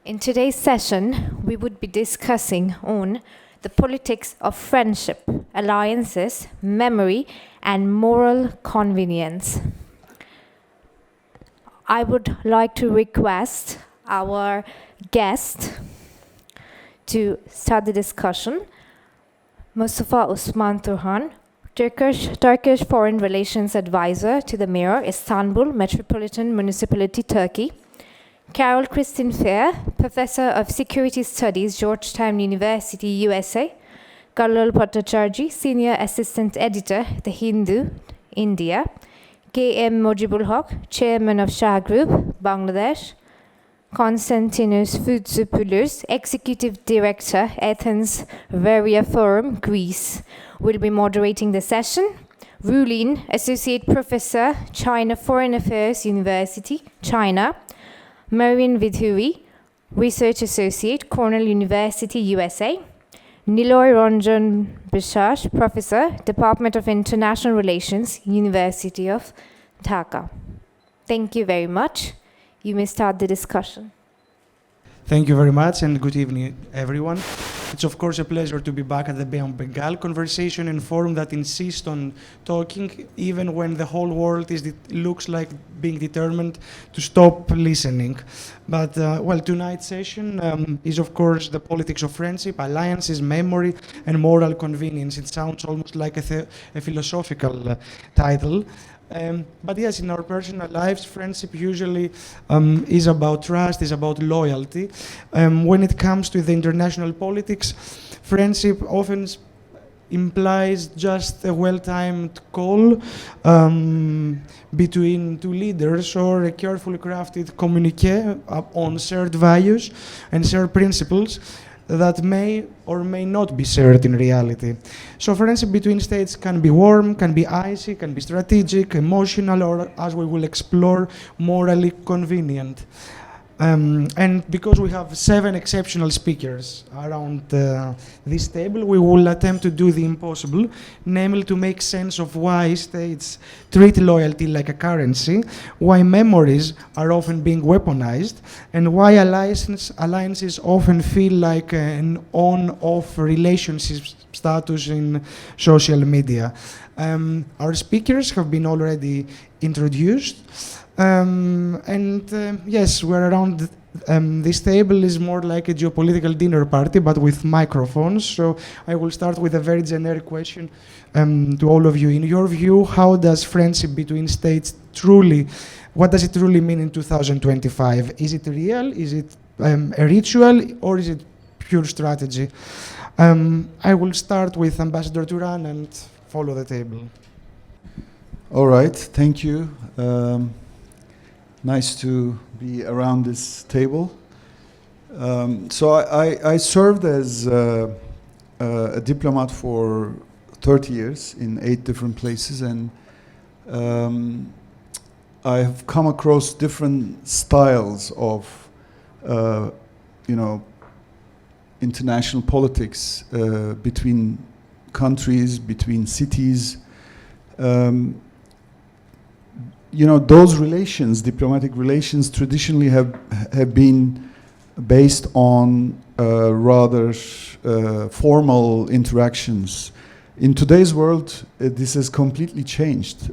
In today's session, we would be discussing on the politics of friendship, alliances, memory, and moral convenience. I would like to request our guest to start the discussion. Mustafa Osman Turan, Turkish Foreign Relations Advisor to the Mayor, Istanbul, Metropolitan Municipality, Turkey. Carol Christine Fair, Professor of Security Studies, Georgetown University, USA. Kallol Bhattacherjee, Senior Assistant Editor, The Hindu, India. K.M. Mozibul Hoque, Chairman of Shah Group, Bangladesh. Konstantinos Foutzopoulos, Executive Director, Athens Riviera Forum, Greece, will be moderating the session. Rulin, Associate Professor, China Foreign Affairs University, China. Marian Vidhuri, Research Associate, Cornell University, USA. Niloy Ranjan Bishash, Professor, Department of International Relations, University of Dhaka. Thank you very much. You may start the discussion. Thank you very much and good evening, everyone. It's of course a pleasure to be back at the Bay of Bengal conversation and forum that insists on talking even when the whole world looks like being determined to stop listening. But tonight's session is of course the politics of friendship, alliances, memory, and moral convenience. It sounds almost like a philosophical title. But yes, in our personal lives, friendship usually is about trust, is about loyalty. When it comes to the international politics, friendship often implies just a well-timed call between two leaders or a carefully crafted communiqué on shared values and shared principles that may or may not be shared in reality. So friendship between states can be warm, can be icy, can be strategic, emotional, or, as we will explore, morally convenient. And because we have 7 exceptional speakers around this table, we will attempt to do the impossible, namely to make sense of why states treat loyalty like a currency, why memories are often being weaponized, and why alliances often feel like an on-off relationship status in social media. Our speakers have been already introduced. Yes, we're around this table is more like a geopolitical dinner party, but with microphones. So I will start with a very generic question to all of you. In your view, how does friendship between states what does it truly mean in 2025? Is it real? Is it a ritual? Or is it pure strategy? I will start with Ambassador Turan and follow the table. All right, thank you. Nice to be around this table. So I served as a diplomat for 30 years in 8 different places, and I have come across different styles of, international politics between countries, between cities. Those relations, diplomatic relations, traditionally have been based on rather formal interactions. In today's world, this has completely changed.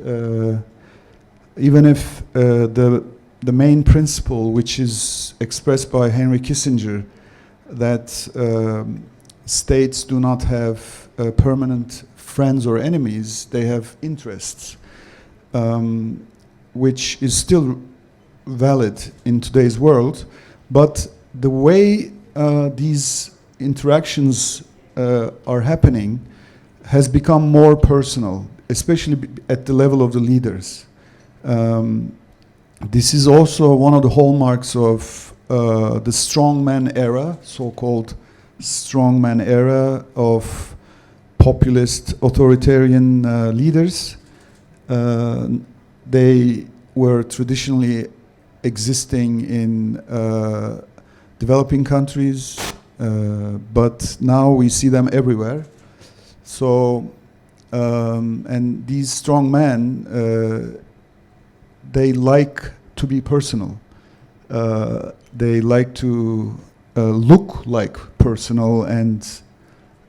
Even if the main principle, which is expressed by Henry Kissinger, that states do not have permanent friends or enemies, they have interests. Which is still valid in today's world, but the way these interactions are happening has become more personal, especially at the level of the leaders. This is also one of the hallmarks of the strongman era, so-called strongman era of populist authoritarian leaders. They were traditionally existing in developing countries, but now we see them everywhere. So, and these strong men, they like to be personal. They like to look like personal and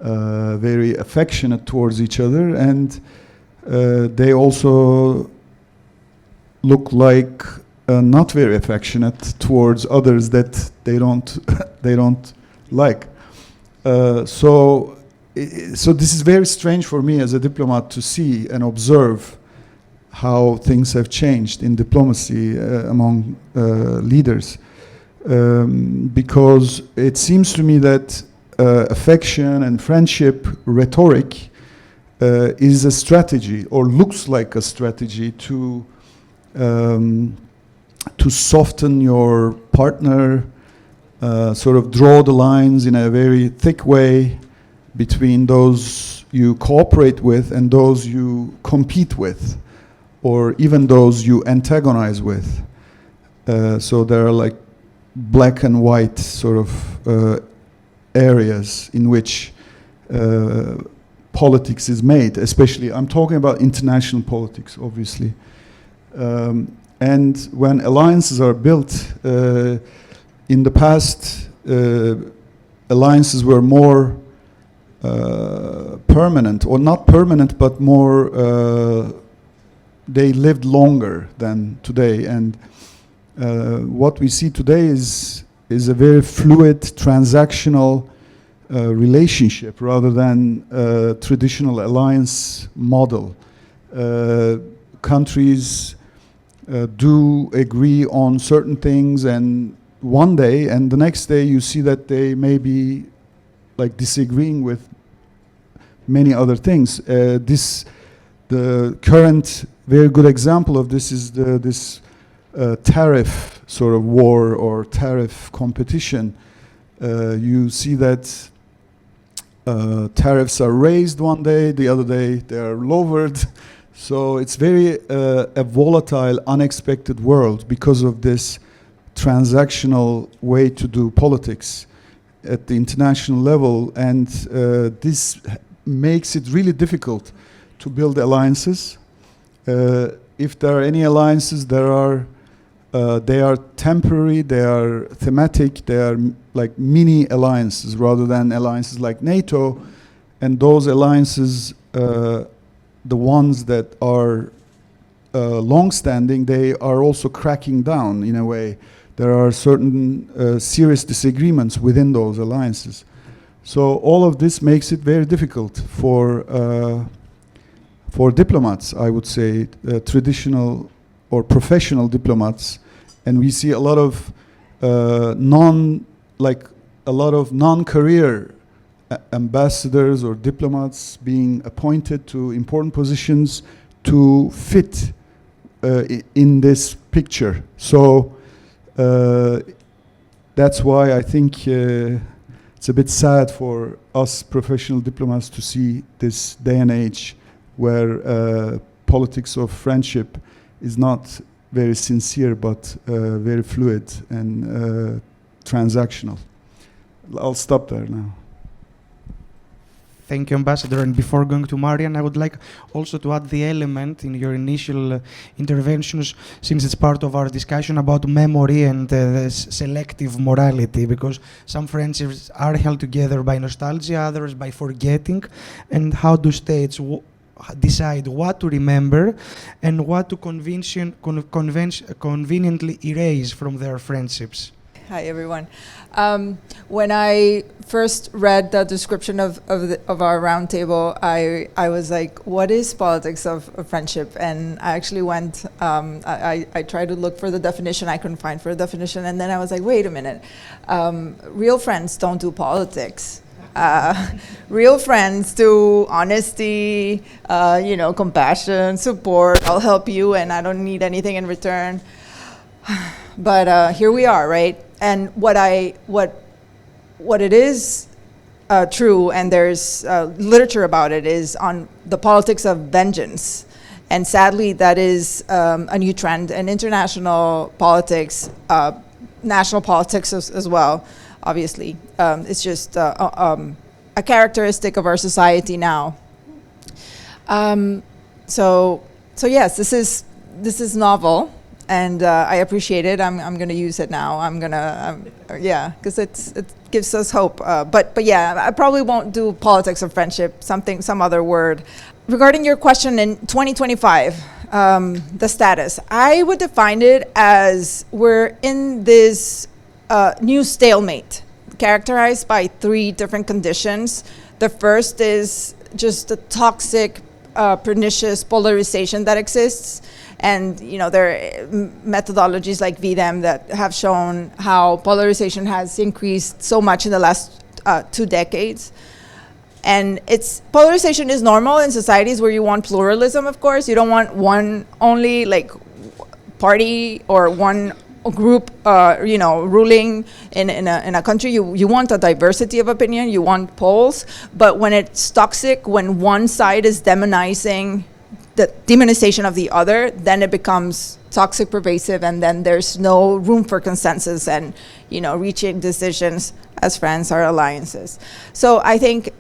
very affectionate towards each other, and they also look like not very affectionate towards others that they don't they don't like. So this is very strange for me as a diplomat to see and observe how things have changed in diplomacy among leaders, because it seems to me that affection and friendship rhetoric is a strategy, or looks like a strategy to soften your partner, sort of draw the lines in a very thick way between those you cooperate with and those you compete with, or even those you antagonize with. So there are like black and white sort of areas in which politics is made, especially I'm talking about international politics, obviously. And when alliances are built, in the past, alliances were more permanent, or not permanent, but more, they lived longer than today. And what we see today is a very fluid, transactional relationship rather than traditional alliance model. Countries do agree on certain things, and one day and the next day you see that they may be like disagreeing with many other things. The current very good example of this is this tariff sort of war or tariff competition. You see that tariffs are raised one day, the other day they are lowered. So it's very a volatile, unexpected world because of this transactional way to do politics at the international level, and this makes it really difficult to build alliances. If there are any alliances, they are temporary, they are thematic, they are like mini alliances rather than alliances like NATO. And those alliances, the ones that are long-standing, they are also cracking down in a way. There are certain serious disagreements within those alliances. So all of this makes it very difficult for diplomats, I would say, traditional or professional diplomats, and we see a lot of non-career ambassadors or diplomats being appointed to important positions to fit in this picture. So that's why I think it's a bit sad for us professional diplomats to see this day and age where politics of friendship is not very sincere but very fluid and transactional. I'll stop there now. Thank you, Ambassador. And before going to Marian, I would like also to add the element in your initial interventions, since it's part of our discussion about memory and selective morality, because some friendships are held together by nostalgia, others by forgetting. And how do states decide what to remember and what to conveniently erase from their friendships? Hi, everyone. When I first read the description of our roundtable, I was like, what is politics of friendship? And I actually went, I tried to look for the definition. I couldn't find for a definition. And then I was like, wait a minute. Real friends don't do politics. Real friends do honesty, compassion, support. I'll help you and I don't need anything in return. But here we are, right? And what it is true, and there's literature about it, is on the politics of vengeance. And sadly, that is a new trend in international politics, national politics as well, obviously. It's just a characteristic of our society now. So yes, this is novel, and I appreciate it. I'm going to use it now. Because it gives us hope. But yeah, I probably won't do politics of friendship. Some other word. Regarding your question in 2025, the status, I would define it as we're in this new stalemate, characterized by 3 different conditions. The first is just the toxic, pernicious polarization that exists. And there are methodologies like VDEM that have shown how polarization has increased so much in the last 2 decades. And polarization is normal in societies where you want pluralism, of course. You don't want one only party or one group, ruling in a country. You want a diversity of opinion. You want polls. But when it's toxic, when one side is demonizing the demonization of the other, then it becomes toxic, pervasive, and then there's no room for consensus and reaching decisions as friends or alliances. So I think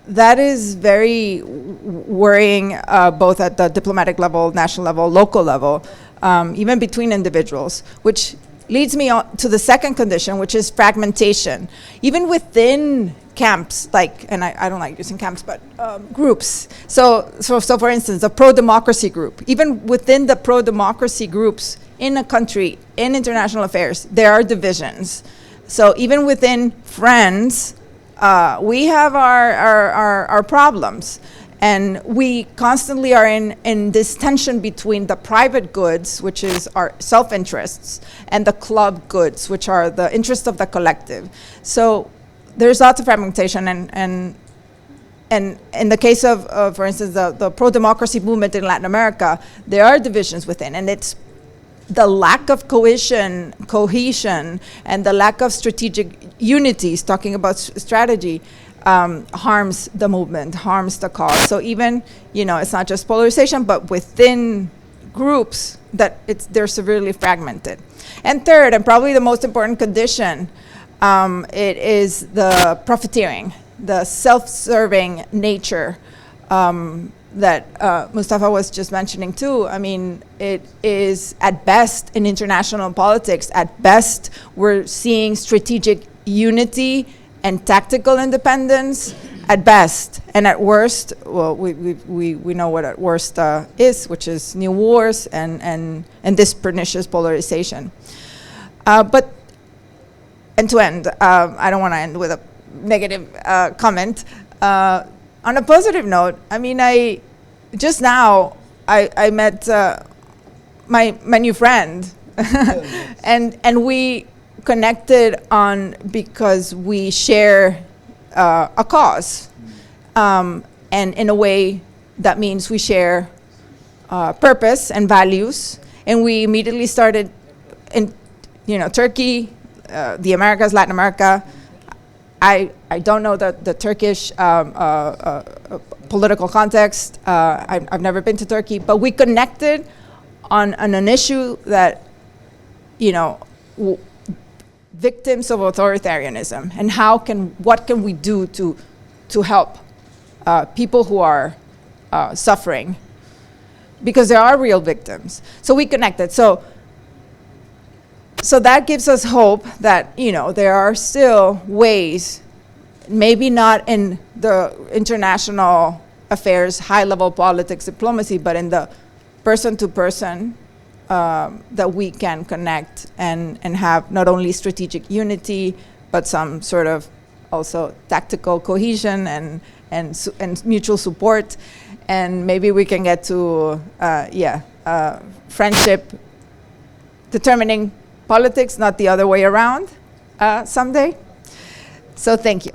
that is very worrying, both at the diplomatic level, national level, local level, even between individuals, which leads me on to the second condition, which is fragmentation. Even within camps, and I don't like using camps, but groups. So for instance, a pro-democracy group, even within the pro-democracy groups in a country, in international affairs, there are divisions. So even within friends, we have our problems. And we constantly are in this tension between the private goods, which is our self-interests, and the club goods, which are the interests of the collective. So there's lots of fragmentation. And in the case of for instance, the pro-democracy movement in Latin America, there are divisions within. And it's the lack of cohesion, and the lack of strategic unities, talking about strategy, harms the movement, harms the cause. So even, it's not just polarization, but within groups they're severely fragmented. And third, and probably the most important condition, it is the profiteering, the self-serving nature that Mustafa was just mentioning too. I mean, it is at best in international politics, at best we're seeing strategic unity and tactical independence at best, and at worst, well, we know what at worst is, which is new wars and this pernicious polarization. But to end, I don't want to end with a negative comment. On a positive note, I mean, just now I met my new friend, and we connected because we share a cause, and in a way that means we share purpose and values, and we immediately started in Turkey, the Americas, Latin America. I don't know the Turkish political context. I've never been to Turkey, but we connected on an issue that victims of authoritarianism, and what can we do to help people who are suffering, because there are real victims. So we connected. So that gives us hope that there are still ways, maybe not in the international affairs, high-level politics, diplomacy, but in the person-to-person, that we can connect and have not only strategic unity, but some sort of also tactical cohesion and mutual support. And maybe we can get to, friendship determining politics, not the other way around, someday. So thank you.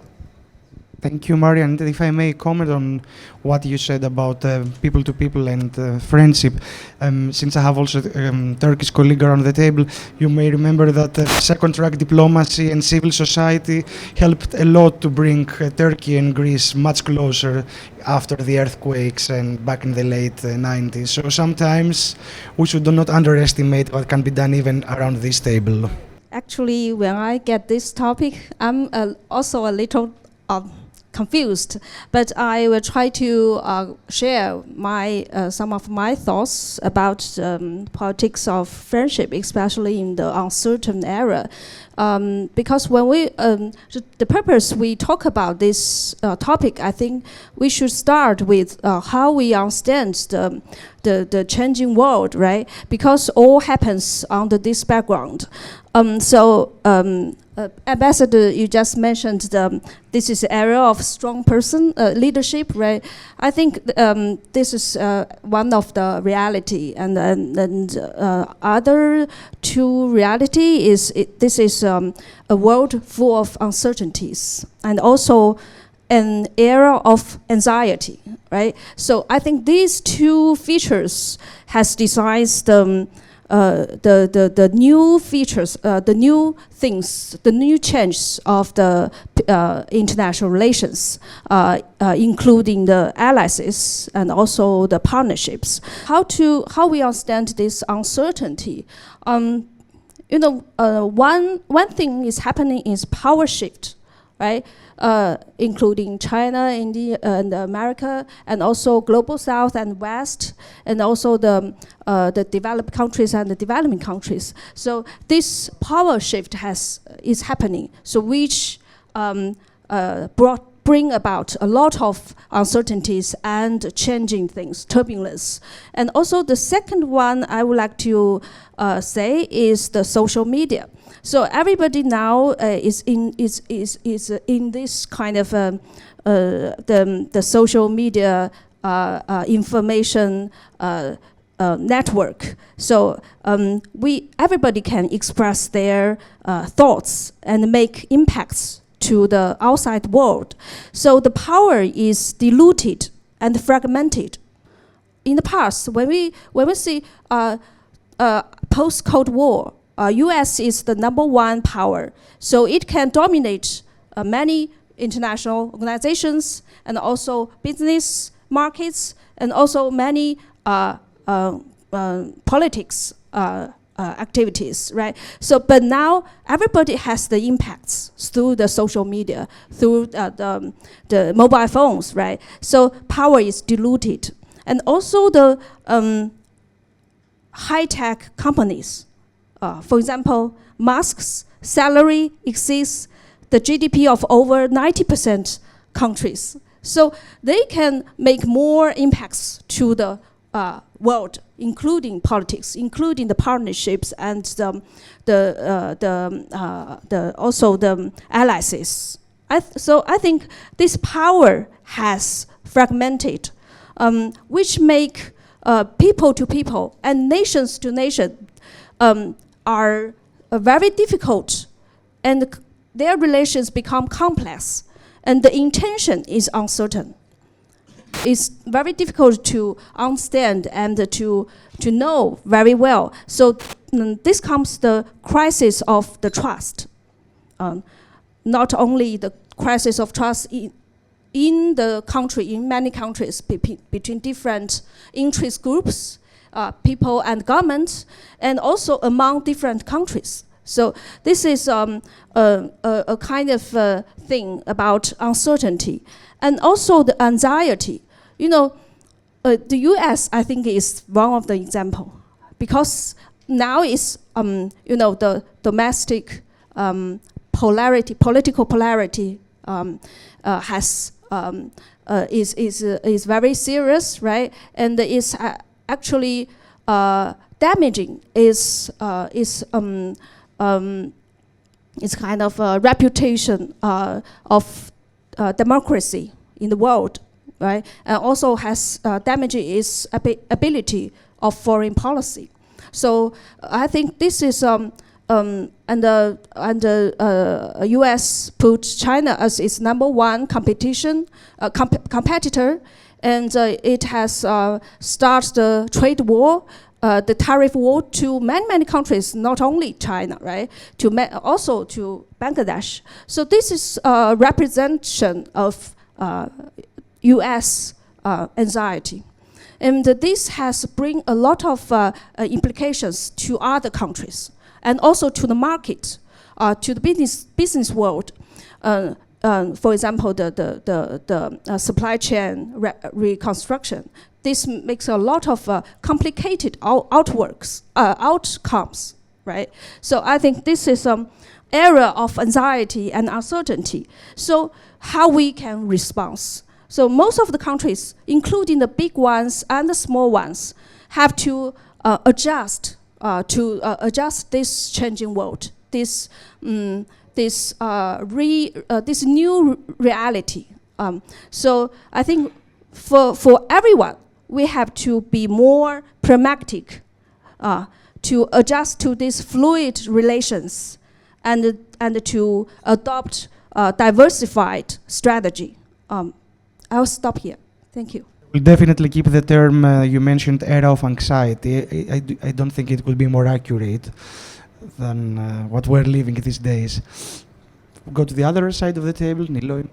Thank you, Maria. And if I may comment on what you said about people-to-people and friendship, since I have also a Turkish colleague around the table, you may remember that second-track diplomacy and civil society helped a lot to bring Turkey and Greece much closer after the earthquakes and back in the late 90s. So sometimes we should not underestimate what can be done even around this table. Actually, when I get this topic, I'm also a little confused, but I will try to share some of my thoughts about politics of friendship, especially in the uncertain era. Because when the purpose we talk about this topic, I think we should start with how we understand the changing world, right? Because all happens under this background. Ambassador, you just mentioned this is the era of strong person leadership, right? I think this is one of the reality, and other two reality is this is a world full of uncertainties and also an era of anxiety, right? So I think these two features has designed the new features, the new things, the new changes of the international relations, including the alliances and also the partnerships. How we understand this uncertainty? One thing is happening is power shift, right? Including China, India, and America, and also global South and West, and also the developed countries and the developing countries. So this power shift is happening. So which bring about a lot of uncertainties and changing things, turbulence. And also the second one I would like to say is the social media. So everybody now is in this kind of the social media information network. So everybody can express their thoughts and make impacts to the outside world. So the power is diluted and fragmented. In the past, when we see post-Cold War, U.S. is the #1 power, so it can dominate many international organizations and also business markets and also many politics activities, right? So, but now everybody has the impacts through the social media, through the mobile phones, right? So power is diluted, and also the high-tech companies. For example, Musk's salary exceeds the GDP of over 90% countries. So they can make more impacts to the world, including politics, including the partnerships and also the alliances. So I think this power has fragmented, which make people to people and nations to nation are very difficult, and their relations become complex, and the intention is uncertain. It's very difficult to understand and to know very well. So this comes the crisis of the trust. Not only the crisis of trust in the country, in many countries, between different interest groups, people and governments, and also among different countries. So this is a kind of thing about uncertainty, and also the anxiety. The U.S. I think is one of the example, because now is the domestic political polarity is very serious, right? And is actually damaging is kind of a reputation of democracy in the world, right? And also has damaging its ability of foreign policy. So I think this is and U.S. put China as its #1 competitor, and it has started the trade war, the tariff war to many countries, not only China, right? Also to Bangladesh. So this is a representation of U.S. Anxiety. And this has bring a lot of implications to other countries, and also to the market, to the business world. for example, the supply chain reconstruction. This makes a lot of complicated outcomes, right? So I think this is an area of anxiety and uncertainty. So how we can respond? So most of the countries, including the big ones and the small ones, have to adjust this changing world, this new reality. So I think for everyone, we have to be more pragmatic to adjust to these fluid relations and to adopt a diversified strategy. I'll stop here. Thank you. We'll definitely keep the term you mentioned, era of anxiety. I don't think it will be more accurate than what we're living these days. We'll go to the other side of the table, Niloy.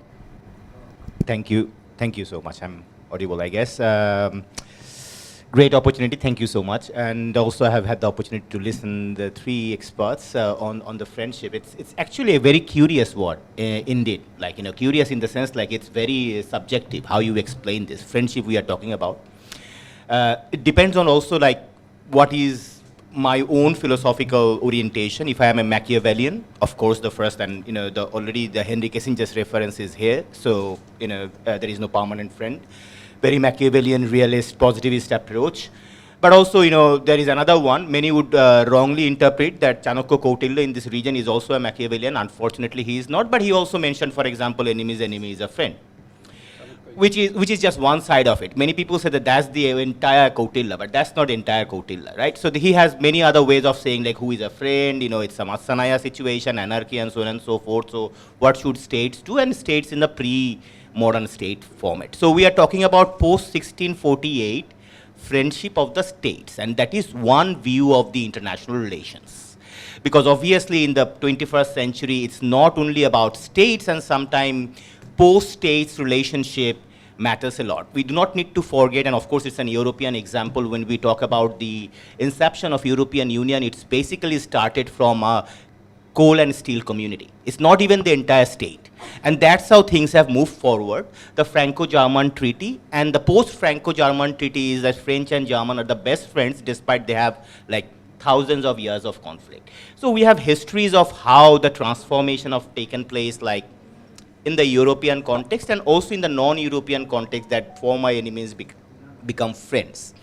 Thank you so much. I'm audible, I guess. Great opportunity, thank you so much. And also I have had the opportunity to listen the three experts on the friendship. It's actually a very curious word, indeed. Like, curious in the sense like it's very subjective, how you explain this friendship we are talking about. It depends on also like what is my own philosophical orientation. If I am a Machiavellian, of course the first, and already the Henry Kissinger's reference is here. So, there is no permanent friend. Very Machiavellian, realist, positivist approach. But also, there is another one. Many would wrongly interpret that Chanakya Kautilya in this region is also a Machiavellian. Unfortunately, he is not. But he also mentioned, for example, enemy's enemy is a friend, which is just one side of it. Many people say that that's the entire Kautilya, but that's not entire Kautilya, right? So he has many other ways of saying like who is a friend. It's a Matsanaya situation, anarchy, and so on and so forth. So what should states do? And states in the pre-modern state format. So we are talking about post-1648 friendship of the states, and that is one view of the international relations. Because obviously in the 21st century, it's not only about states, and sometimes post-states relationship matters a lot. We do not need to forget, and of course it's an European example, when we talk about the inception of European Union, it's basically started from a coal and steel community. It's not even the entire state. And that's how things have moved forward. The Franco-German treaty and the post-Franco-German treaty is that French and German are the best friends despite they have like thousands of years of conflict. So we have histories of how the transformation have taken place, like in the European context and also in the non-European context, that former enemies become friends.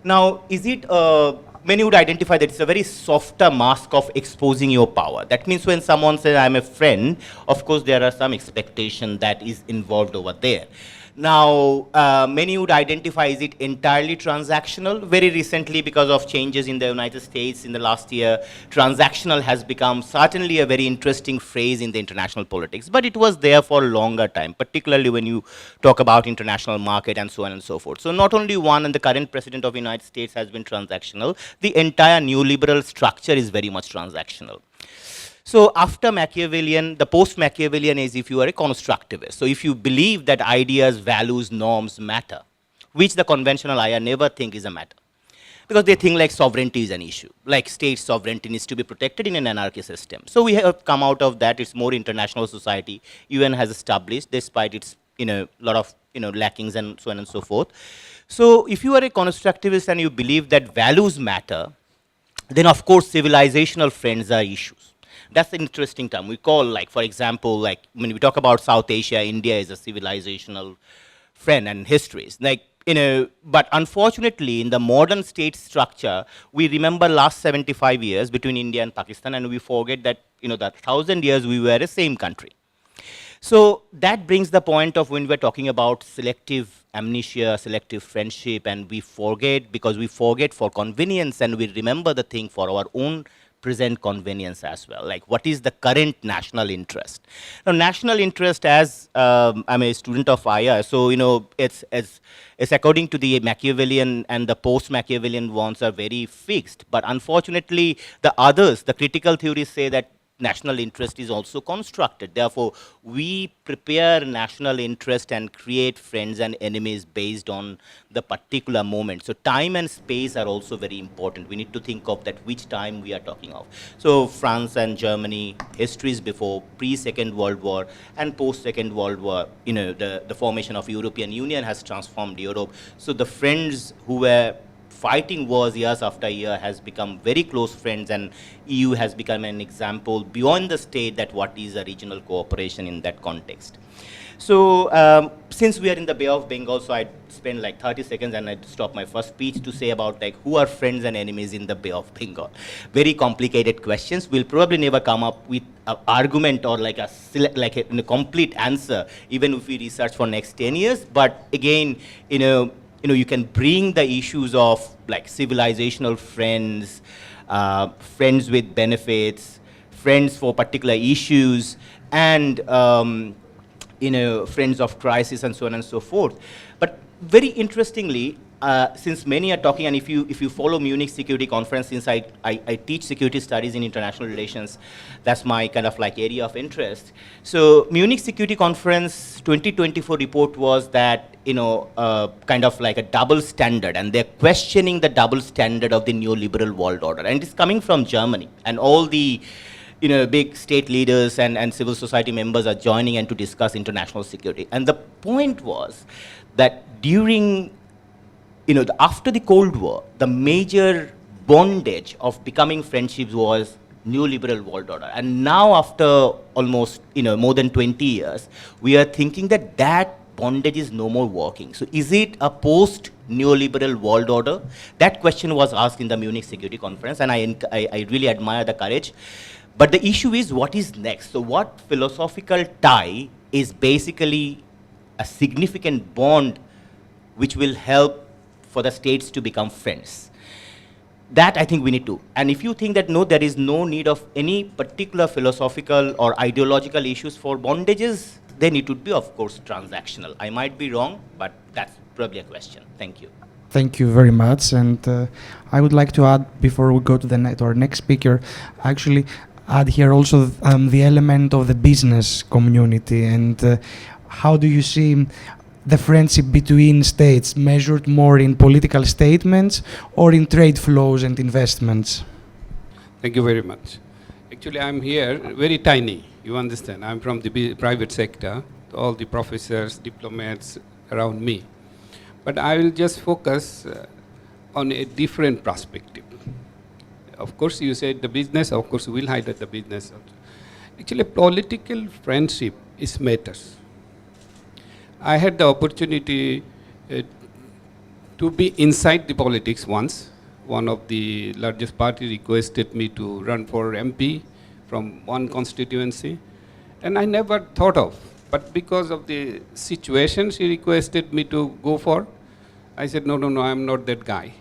Now, is it many would identify that it's a very softer mask of exposing your power. That means when someone says, I'm a friend, of course there are some expectation that is involved over there. Now, many would identify, is it entirely transactional? Very recently, because of changes in the United States in the last year, transactional has become certainly a very interesting phrase in the international politics, but it was there for a longer time, particularly when you talk about international market and so on and so forth. So not only one, and the current president of the United States has been transactional, the entire neoliberal structure is very much transactional. So after Machiavellian, the post-Machiavellian is if you are a constructivist. So if you believe that ideas, values, norms matter, which the conventional IR never think is a matter. Because they think like sovereignty is an issue, like state sovereignty needs to be protected in an anarchy system. So we have come out of that, it's more international society. UN has established, despite its lot of lackings and so on and so forth. So if you are a constructivist and you believe that values matter, then of course civilizational friends are issues. That's an interesting term. We call, like, for example, like when we talk about South Asia, India is a civilizational friend and histories. Like, but unfortunately, in the modern state structure, we remember last 75 years between India and Pakistan, and we forget that, that 1,000 years we were the same country. So that brings the point of when we're talking about selective amnesia, selective friendship, and we forget because we forget for convenience, and we remember the thing for our own present convenience as well. Like, what is the current national interest? Now, national interest, as I'm a student of IR, so it's according to the Machiavellian and the post-Machiavellian ones are very fixed. But unfortunately, the others, the critical theories say that national interest is also constructed. Therefore, we prepare national interest and create friends and enemies based on the particular moment. So time and space are also very important. We need to think of that which time we are talking of. So France and Germany, histories before, pre-Second World War and post-Second World War, you know, the formation of European Union has transformed Europe. So the friends who were fighting wars years after year has become very close friends, and EU has become an example beyond the state that what is a regional cooperation in that context. So since we are in the Bay of Bengal, so I'd spend like 30 seconds and I'd stop my first speech to say about like who are friends and enemies in the Bay of Bengal. Very complicated questions. We'll probably never come up with an argument or like a complete answer, even if we research for next 10 years. But again, you can bring the issues of like civilizational friends, friends with benefits, friends for particular issues, and friends of crisis and so on and so forth. But very interestingly, since many are talking, and if you follow Munich Security Conference, since I teach security studies in international relations, that's my kind of like area of interest. So Munich Security Conference 2024 report was that, kind of like a double standard, and they're questioning the double standard of the neoliberal world order. And it's coming from Germany, and all the big state leaders and civil society members are joining in to discuss international security. And the point was that during, after the Cold War, the major bondage of becoming friendships was neoliberal world order. And now after almost, more than 20 years, we are thinking that that bondage is no more working. So is it a post-neoliberal world order? That question was asked in the Munich Security Conference, and I really admire the courage. But the issue is what is next. So what philosophical tie is basically a significant bond which will help for the states to become friends? That I think we need to. And if you think that no, there is no need of any particular philosophical or ideological issues for bondages, then it would be, of course, transactional. I might be wrong, but that's probably a question. Thank you. Thank you very much. And I would like to add, before we go to our next speaker, actually add here also the element of the business community, and how do you see the friendship between states measured more in political statements or in trade flows and investments? Thank you very much. Actually, I'm here very tiny, you understand. I'm from the private sector, all the professors, diplomats around me. But I will just focus on a different perspective. Of course, you said the business, of course, we'll highlight the business. Actually, political friendship is matters. I had the opportunity to be inside the politics once. One of the largest party requested me to run for MP from one constituency, and I never thought of. But because of the situation she requested me to go for, I said, no, I'm not that guy.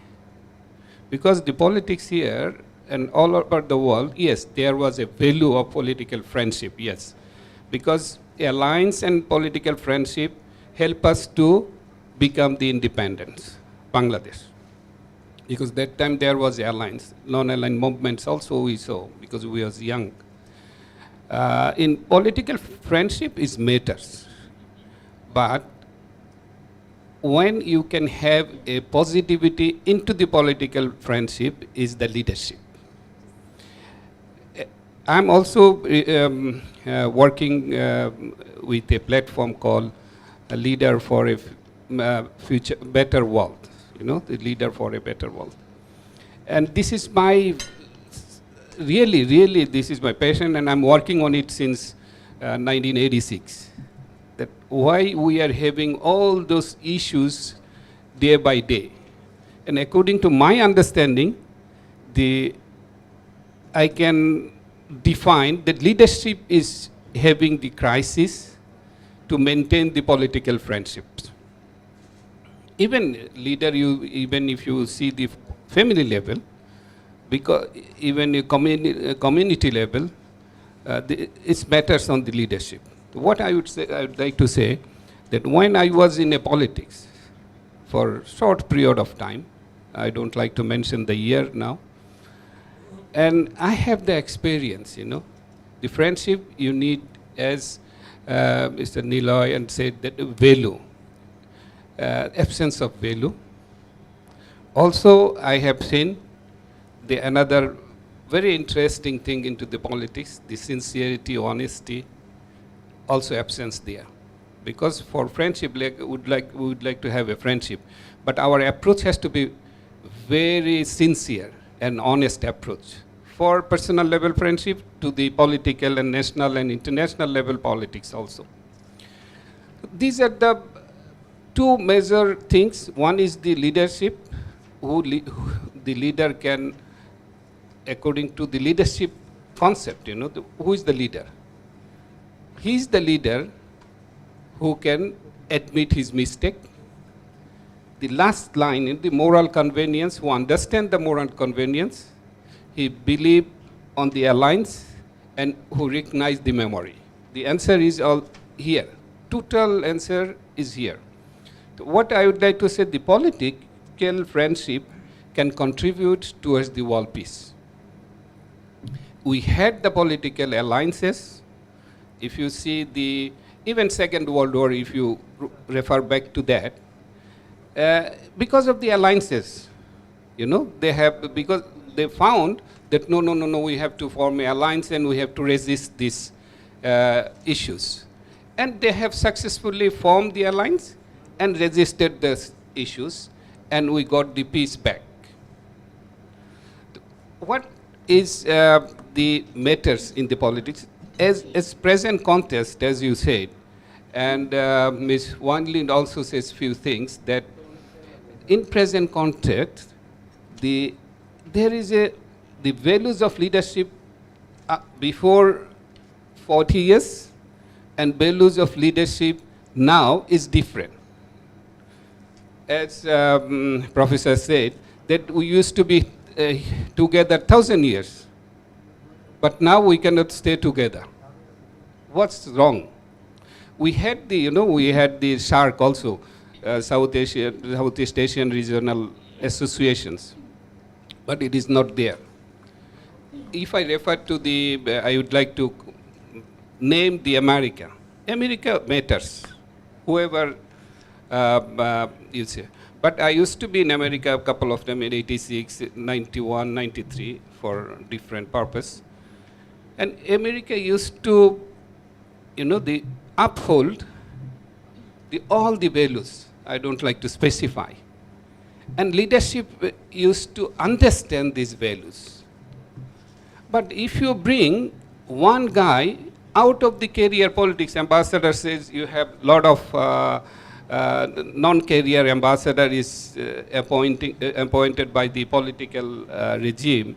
Because the politics here and all over the world, yes, there was a value of political friendship, yes. Because alliance and political friendship help us to become the independence, Bangladesh. Because that time there was alliance, non-aligned movements also we saw, because we was young. In political friendship is matters. But when you can have a positivity into the political friendship is the leadership. I'm also working with a platform called a Leader for a Future Better World, the Leader for a Better World. And this is my, really, this is my passion, and I'm working on it since 1986. That why we are having all those issues day by day. And according to my understanding, I can define that leadership is having the crisis to maintain the political friendships. Even leader, even if you see the family level, because even a community level, it matters on the leadership. What I would like to say that when I was in a politics for a short period of time, I don't like to mention the year now, and I have the experience, The friendship you need, as Mr. Niloy and said, that value, absence of value. Also, I have seen another very interesting thing into the politics, the sincerity, honesty, also absence there. Because for friendship, we would like to have a friendship, but our approach has to be very sincere and honest approach. For personal level friendship to the political and national and international level politics also. These are the two major things. One is the leadership, the leader can, according to the leadership concept, who is the leader? He is the leader who can admit his mistake. The last line in the moral convenience, who understand the moral convenience, he believe on the alliance, and who recognize the memory. The answer is all here. Total answer is here. What I would like to say, the political friendship can contribute towards the world peace. We had the political alliances. If you see even Second World War, if you refer back to that, because of the alliances, because they found that no, we have to form an alliance and we have to resist these issues. And they have successfully formed the alliance and resisted these issues, and we got the peace back. What is the matters in the politics? As present context, as you said, and Ms. Wanlin also says few things, that in present context, there is the values of leadership before 40 years and values of leadership now is different. As Professor said, that we used to be together 1,000 years, but now we cannot stay together. What's wrong? We had the SARC also, Southeast Asian Regional Associations, but it is not there. If I refer to I would like to name the America. America matters, whoever you say. But I used to be in America, a couple of them in 86, 91, 93 for different purpose. And America used to, uphold all the values. I don't like to specify. And leadership used to understand these values. But if you bring one guy out of the career politics, ambassador says you have a lot of non-career ambassador is appointed by the political regime,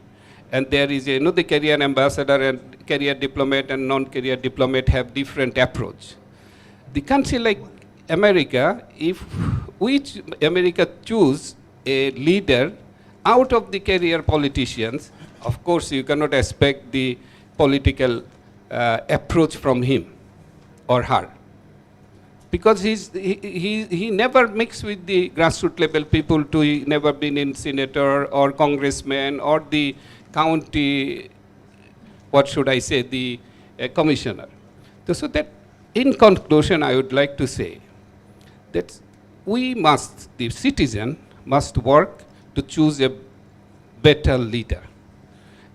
and there is the career ambassador and career diplomat and non-career diplomat have different approach. The country like America, which America choose a leader out of the career politicians, of course you cannot expect the political approach from him or her. Because he never mixed with the grassroots level people, he never been in senator or congressman or the county, what should I say, the commissioner. So that in conclusion, I would like to say that the citizen must work to choose a better leader.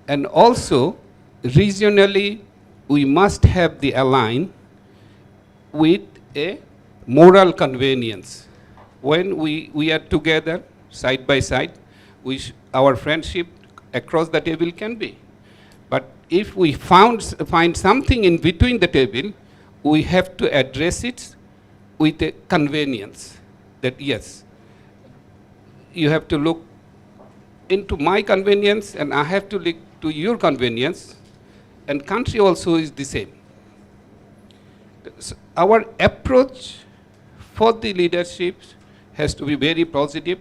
And also, regionally, we must have the align with a moral convenience. When we are together, side by side, our friendship across the table can be. But if we find something in between the table, we have to address it with a convenience. That yes, you have to look into my convenience and I have to look to your convenience, and country also is the same. So our approach for the leadership has to be very positive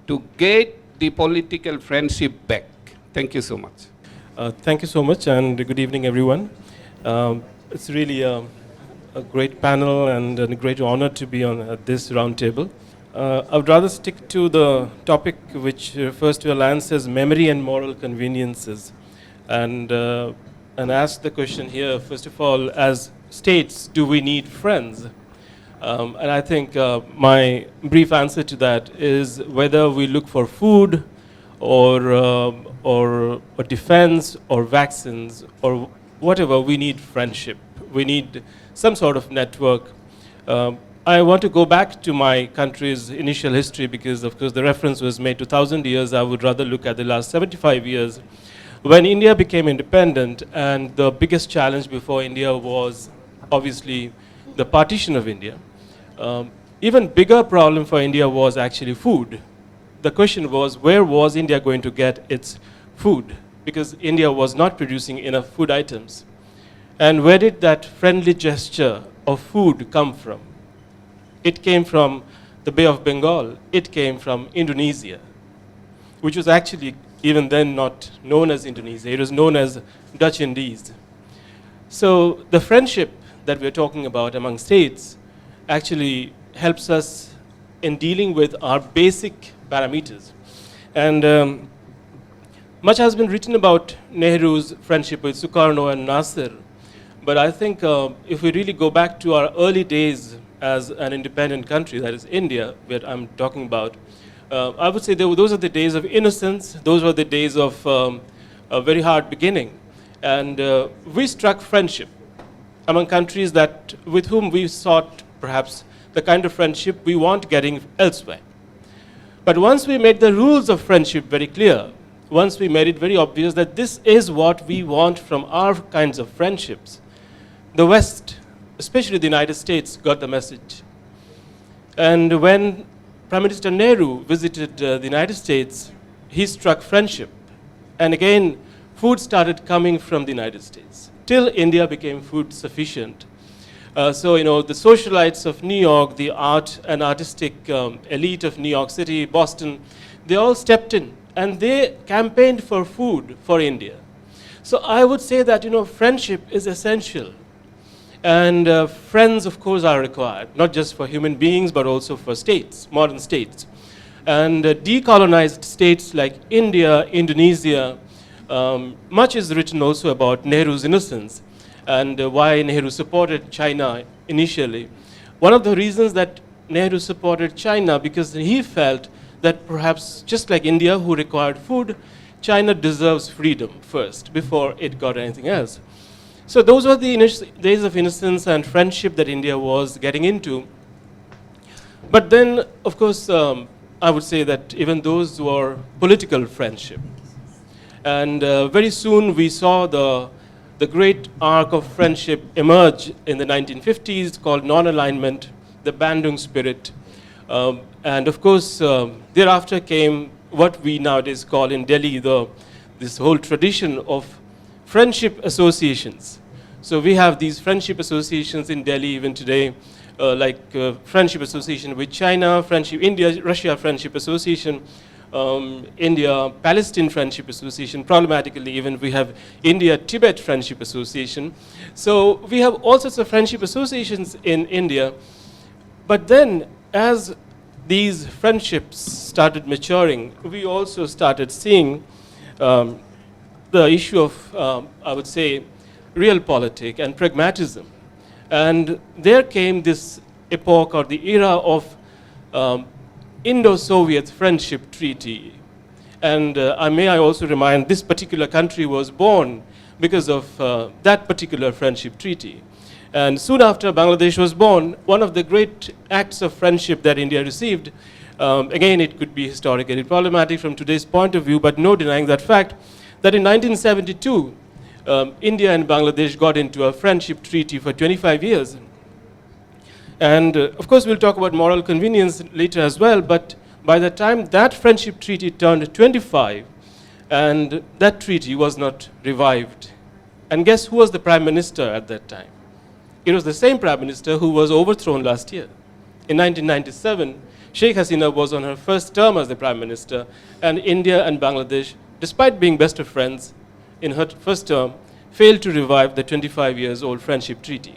to get the political friendship back. Thank you so much. Thank you so much, and good evening, everyone. It's really a great panel and a great honor to be on this round table. I would rather stick to the topic which refers to alliances, memory and moral conveniences. And and ask the question here, first of all, as states, do we need friends? And I think my brief answer to that is whether we look for food or defense or vaccines or whatever, we need friendship. We need some sort of network. I want to go back to my country's initial history because, of course, the reference was made to 1,000 years. I would rather look at the last 75 years. When India became independent, and the biggest challenge before India was obviously the partition of India, even bigger problem for India was actually food. The question was, where was India going to get its food? Because India was not producing enough food items. And where did that friendly gesture of food come from? It came from the Bay of Bengal. It came from Indonesia, which was actually even then not known as Indonesia. It was known as Dutch Indies. So the friendship that we're talking about among states actually helps us in dealing with our basic parameters. And much has been written about Nehru's friendship with Sukarno and Nasser. But I think if we really go back to our early days as an independent country, that is India, where I'm talking about, I would say those are the days of innocence. Those were the days of a very hard beginning. And we struck friendship among countries that with whom we sought perhaps the kind of friendship we want getting elsewhere. But once we made the rules of friendship very clear, once we made it very obvious that this is what we want from our kinds of friendships, the West, especially the United States, got the message. And when Prime Minister Nehru visited the United States, he struck friendship. And again, food started coming from the United States, till India became food sufficient. So, the socialites of New York, the art and artistic elite of New York City, Boston, they all stepped in and they campaigned for food for India. So I would say that, friendship is essential. And friends, of course, are required, not just for human beings, but also for states, modern states. And decolonized states like India, Indonesia, much is written also about Nehru's innocence and why Nehru supported China initially. One of the reasons that Nehru supported China, because he felt that perhaps just like India, who required food, China deserves freedom first before it got anything else. So those were the days of innocence and friendship that India was getting into. But then, of course, I would say that even those were political friendship. And very soon we saw the great arc of friendship emerge in the 1950s called non-alignment, the Bandung spirit. And of course, thereafter came what we nowadays call in Delhi this whole tradition of friendship associations. So we have these friendship associations in Delhi even today, like Friendship Association with China, Friendship India-Russia Friendship Association, India-Palestine Friendship Association. Problematically, even we have India-Tibet Friendship Association. So we have all sorts of friendship associations in India. But then, as these friendships started maturing, we also started seeing the issue of, I would say, realpolitik and pragmatism. And there came this epoch or the era of Indo-Soviet Friendship Treaty. And I also remind this particular country was born because of that particular friendship treaty. And soon after Bangladesh was born, one of the great acts of friendship that India received, again, it could be historically problematic from today's point of view, but no denying that fact, that in 1972, India and Bangladesh got into a friendship treaty for 25 years. And of course, we'll talk about moral convenience later as well, but by the time that friendship treaty turned 25, and that treaty was not revived. And guess who was the prime minister at that time? It was the same prime minister who was overthrown last year. In 1997, Sheikh Hasina was on her first term as the prime minister, and India and Bangladesh, despite being best of friends in her first term, failed to revive the 25 years old friendship treaty.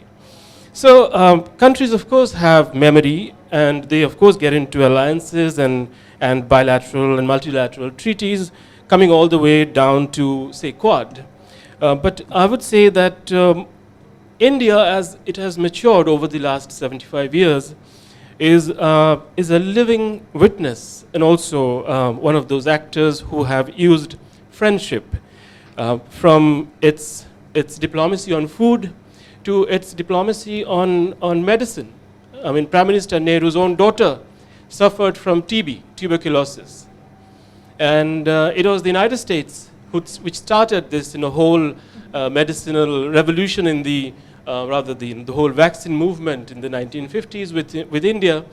So countries, of course, have memory, and they, of course, get into alliances and bilateral and multilateral treaties, coming all the way down to, say, Quad. But I would say that India, as it has matured over the last 75 years, is a living witness and also one of those actors who have used friendship from its diplomacy on food to its diplomacy on medicine. I mean, Prime Minister Nehru's own daughter suffered from TB, tuberculosis. And it was the United States which started this whole medicinal revolution in the whole vaccine movement in the 1950s with India.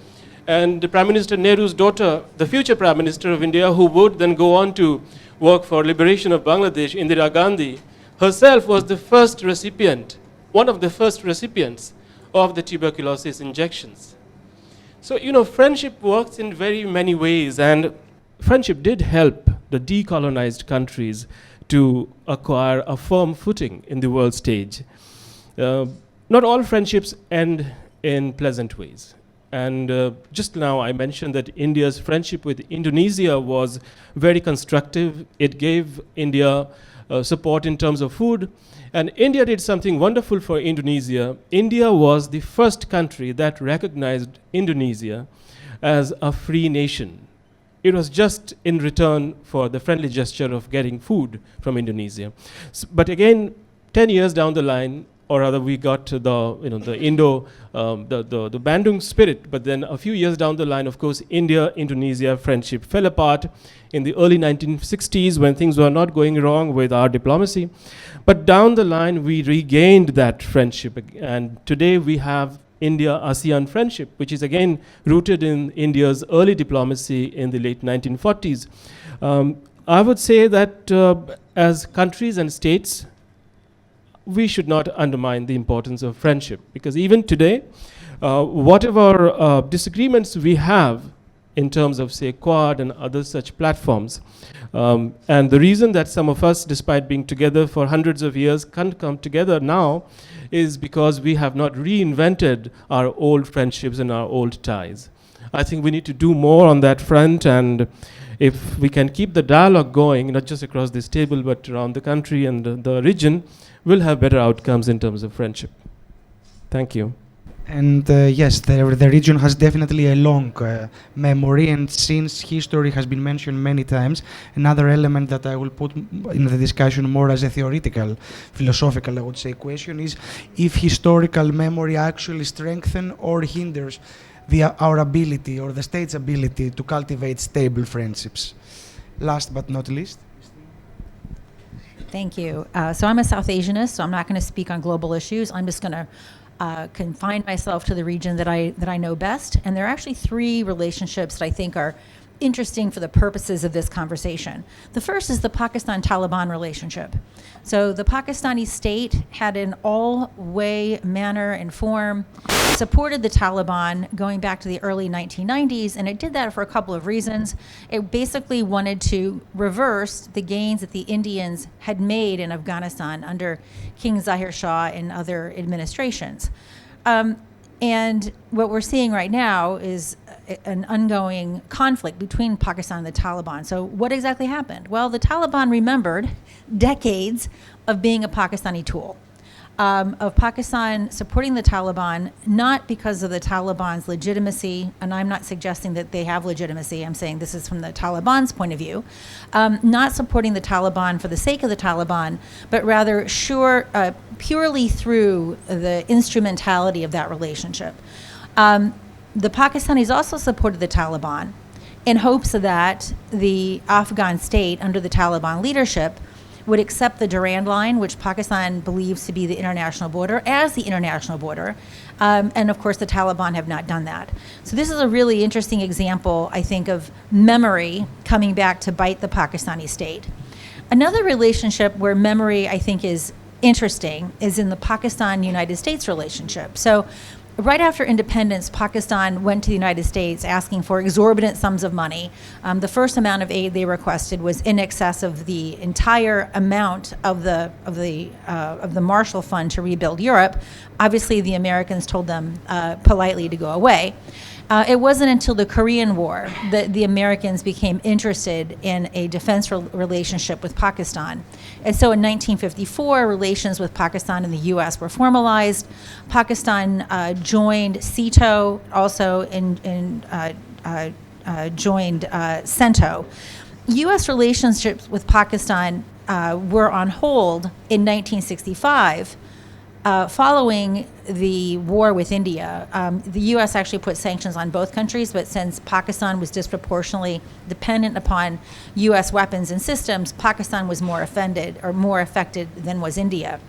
And the Prime Minister Nehru's daughter, the future Prime Minister of India, who would then go on to work for liberation of Bangladesh, Indira Gandhi, herself was the first recipient, one of the first recipients of the tuberculosis injections. So, friendship works in very many ways, and friendship did help the decolonized countries to acquire a firm footing in the world stage. Not all friendships end in pleasant ways. And just now I mentioned that India's friendship with Indonesia was very constructive. It gave India support in terms of food. And India did something wonderful for Indonesia. India was the first country that recognized Indonesia as a free nation. It was just in return for the friendly gesture of getting food from Indonesia. But again, 10 years down the line, or rather we got to the Bandung spirit, but then a few years down the line, of course, India-Indonesia friendship fell apart in the early 1960s when things were not going wrong with our diplomacy. But down the line, we regained that friendship, and today we have India-ASEAN friendship, which is again rooted in India's early diplomacy in the late 1940s. I would say that as countries and states, we should not undermine the importance of friendship, because even today, whatever disagreements we have in terms of, say, Quad and other such platforms, and the reason that some of us, despite being together for hundreds of years, can't come together now is because we have not reinvented our old friendships and our old ties. I think we need to do more on that front, and if we can keep the dialogue going, not just across this table, but around the country and the region, we'll have better outcomes in terms of friendship. Thank you. And yes, the region has definitely a long memory, and since history has been mentioned many times, another element that I will put in the discussion more as a theoretical, philosophical, I would say, question is if historical memory actually strengthens or hinders our ability or the state's ability to cultivate stable friendships. Last but not least. Thank you. So I'm a South Asianist, so I'm not going to speak on global issues. I'm just going to confine myself to the region that I know best. And there are actually three relationships that I think are interesting for the purposes of this conversation. The first is the Pakistan-Taliban relationship. So the Pakistani state had in all way, manner, and form supported the Taliban going back to the early 1990s, and it did that for a couple of reasons. It basically wanted to reverse the gains that the Indians had made in Afghanistan under King Zahir Shah and other administrations. And what we're seeing right now is an ongoing conflict between Pakistan and the Taliban. So what exactly happened? Well, the Taliban remembered decades of being a Pakistani tool, of Pakistan supporting the Taliban, not because of the Taliban's legitimacy, and I'm not suggesting that they have legitimacy, I'm saying this is from the Taliban's point of view, not supporting the Taliban for the sake of the Taliban, but rather purely through the instrumentality of that relationship. The Pakistanis also supported the Taliban in hopes that the Afghan state under the Taliban leadership would accept the Durand Line, which Pakistan believes to be the international border, as the international border. And of course, the Taliban have not done that. So this is a really interesting example, I think, of memory coming back to bite the Pakistani state. Another relationship where memory, I think, is interesting is in the Pakistan-United States relationship. So right after independence, Pakistan went to the United States asking for exorbitant sums of money. The first amount of aid they requested was in excess of the entire amount of the Marshall Fund to rebuild Europe. Obviously, the Americans told them politely to go away. It wasn't until the Korean War that the Americans became interested in a defense relationship with Pakistan. And so in 1954, relations with Pakistan and the U.S. were formalized. Pakistan joined CETO, also joined CENTO. U.S. relationships with Pakistan were on hold in 1965. Following the war with India, the U.S. actually put sanctions on both countries, but since Pakistan was disproportionately dependent upon U.S. weapons and systems, Pakistan was more affected than was India.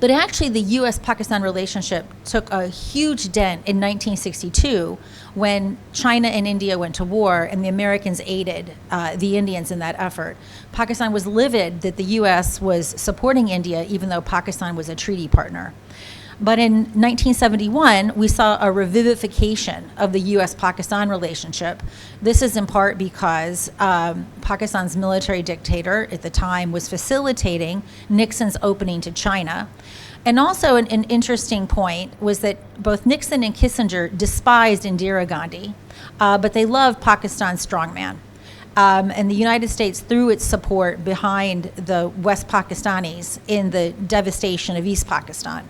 But actually, the U.S.-Pakistan relationship took a huge dent in 1962 when China and India went to war and the Americans aided the Indians in that effort. Pakistan was livid that the U.S. was supporting India, even though Pakistan was a treaty partner. But in 1971, we saw a revivification of the U.S.-Pakistan relationship. This is in part because Pakistan's military dictator at the time was facilitating Nixon's opening to China. And also an interesting point was that both Nixon and Kissinger despised Indira Gandhi, but they loved Pakistan's strongman. And the United States threw its support behind the West Pakistanis in the devastation of East Pakistan.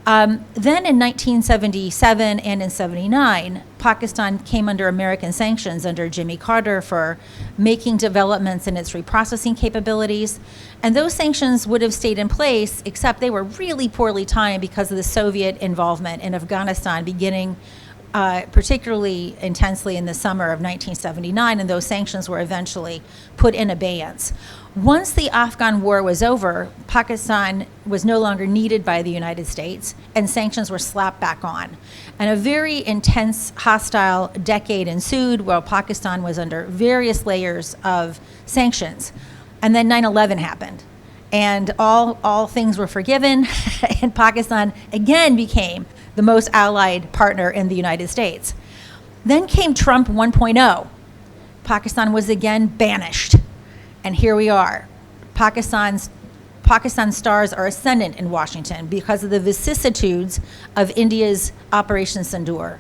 Then in 1977 and in 79, Pakistan came under American sanctions under Jimmy Carter for making developments in its reprocessing capabilities. And those sanctions would have stayed in place, except they were really poorly timed because of the Soviet involvement in Afghanistan beginning particularly intensely in the summer of 1979, and those sanctions were eventually put in abeyance. Once the Afghan war was over, Pakistan was no longer needed by the United States, and sanctions were slapped back on. And a very intense, hostile decade ensued while Pakistan was under various layers of sanctions. And then 9/11 happened. And all things were forgiven, and Pakistan again became the most allied partner in the United States. Then came Trump 1.0. Pakistan was again banished. And here we are. Pakistan's stars are ascendant in Washington because of the vicissitudes of India's Operation Sindoor.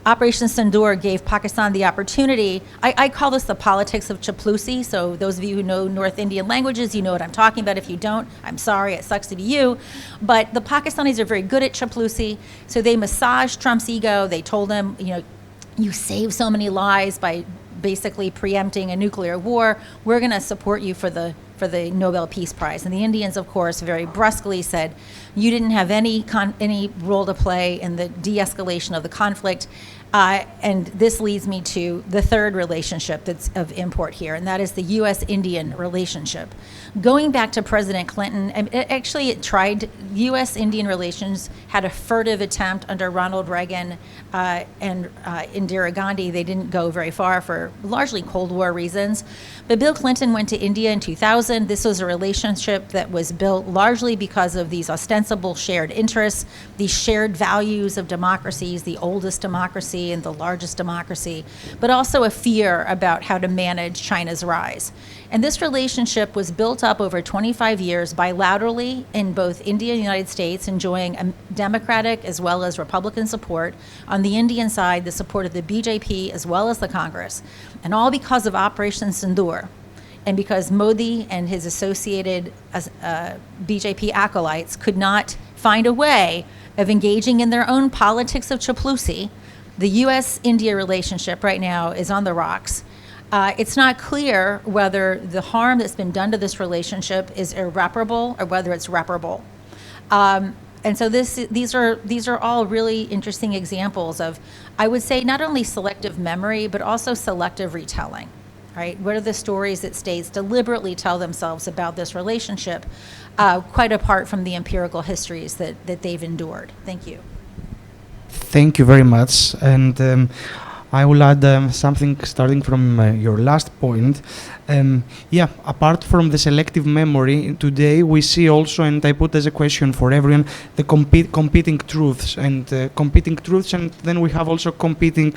Operation Sindoor gave Pakistan the opportunity, I call this the politics of Chaploosi, so those of you who know North Indian languages, you know what I'm talking about. If you don't, I'm sorry, it sucks to be you. But the Pakistanis are very good at Chaploosi, so they massaged Trump's ego. They told him, you saved so many lives by basically preempting a nuclear war. We're going to support you for the Nobel Peace Prize. And the Indians, of course, very brusquely said, you didn't have any role to play in the de-escalation of the conflict. And this leads me to the third relationship that's of import here, and that is the U.S.-Indian relationship. Going back to President Clinton, it tried, U.S.-Indian relations had a furtive attempt under Ronald Reagan and Indira Gandhi. They didn't go very far for largely Cold War reasons. But Bill Clinton went to India in 2000. This was a relationship that was built largely because of these ostensible shared interests, these shared values of democracies, the oldest democracy and the largest democracy, but also a fear about how to manage China's rise. And this relationship was built up over 25 years bilaterally in both India and the United States, enjoying a Democratic as well as Republican support. On the Indian side, the support of the BJP as well as the Congress. And all because of Operation Sindoor. And because Modi and his associated BJP acolytes could not find a way of engaging in their own politics of Chaploosi, the U.S.-India relationship right now is on the rocks. It's not clear whether the harm that's been done to this relationship is irreparable or whether it's reparable. And so these are all really interesting examples of, I would say, not only selective memory, but also selective retelling. Right? What are the stories that states deliberately tell themselves about this relationship, quite apart from the empirical histories that they've endured? Thank you. Thank you very much. And I will add something starting from your last point. Apart from the selective memory, today we see also, and I put as a question for everyone, the competing truths, and then we have also competing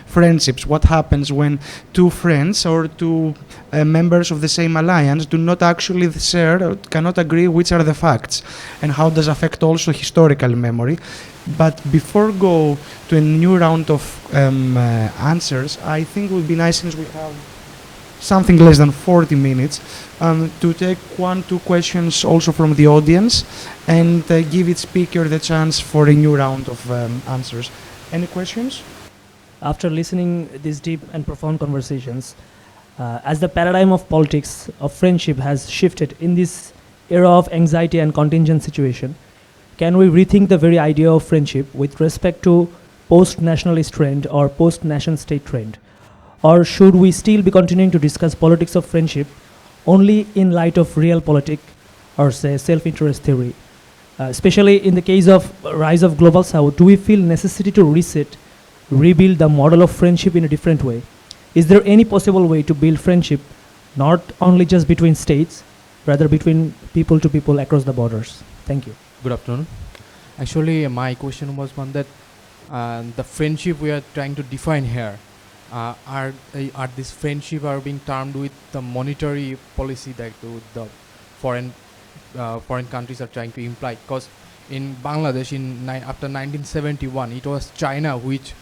friendships. What happens when two friends or two members of the same alliance do not actually share or cannot agree which are the facts, and how does affect also historical memory? But before go to a new round of answers, I think it would be nice, since we have something less than 40 minutes, to take 1-2 questions also from the audience and give each speaker the chance for a new round of answers. Any questions? After listening these deep and profound conversations, as the paradigm of politics of friendship has shifted in this era of anxiety and contingent situation, can we rethink the very idea of friendship with respect to post-nationalist trend or post-nation state trend? Or should we still be continuing to discuss politics of friendship only in light of realpolitik or say self-interest theory? Especially in the case of rise of global south, do we feel necessity to reset, rebuild the model of friendship in a different way? Is there any possible way to build friendship not only just between states, rather between people to people across the borders? Thank you. Good afternoon. Actually, my question was one that the friendship we are trying to define here, are this friendship are being termed with the monetary policy that the foreign countries are trying to imply? Because in Bangladesh, after 1971, it was China which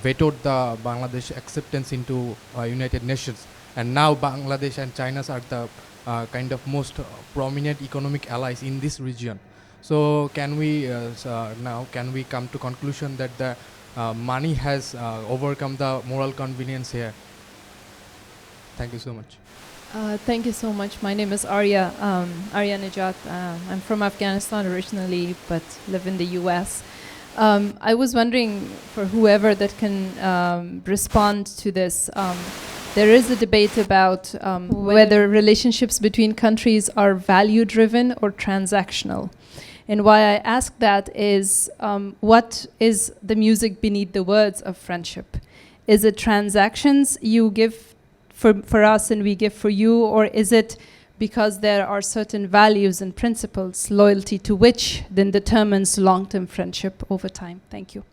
vetoed the Bangladesh acceptance into United Nations, and now Bangladesh and China are the kind of most prominent economic allies in this region. So can we now come to conclusion that the money has overcome the moral convenience here? Thank you so much. Thank you so much. My name is Arya Najat. I'm from Afghanistan originally, but live in the US. I was wondering, for whoever that can respond to this, there is a debate about whether relationships between countries are value-driven or transactional. And why I ask that is, what is the music beneath the words of friendship? Is it transactions you give for us and we give for you, or is it because there are certain values and principles, loyalty to which then determines long-term friendship over time? Thank you.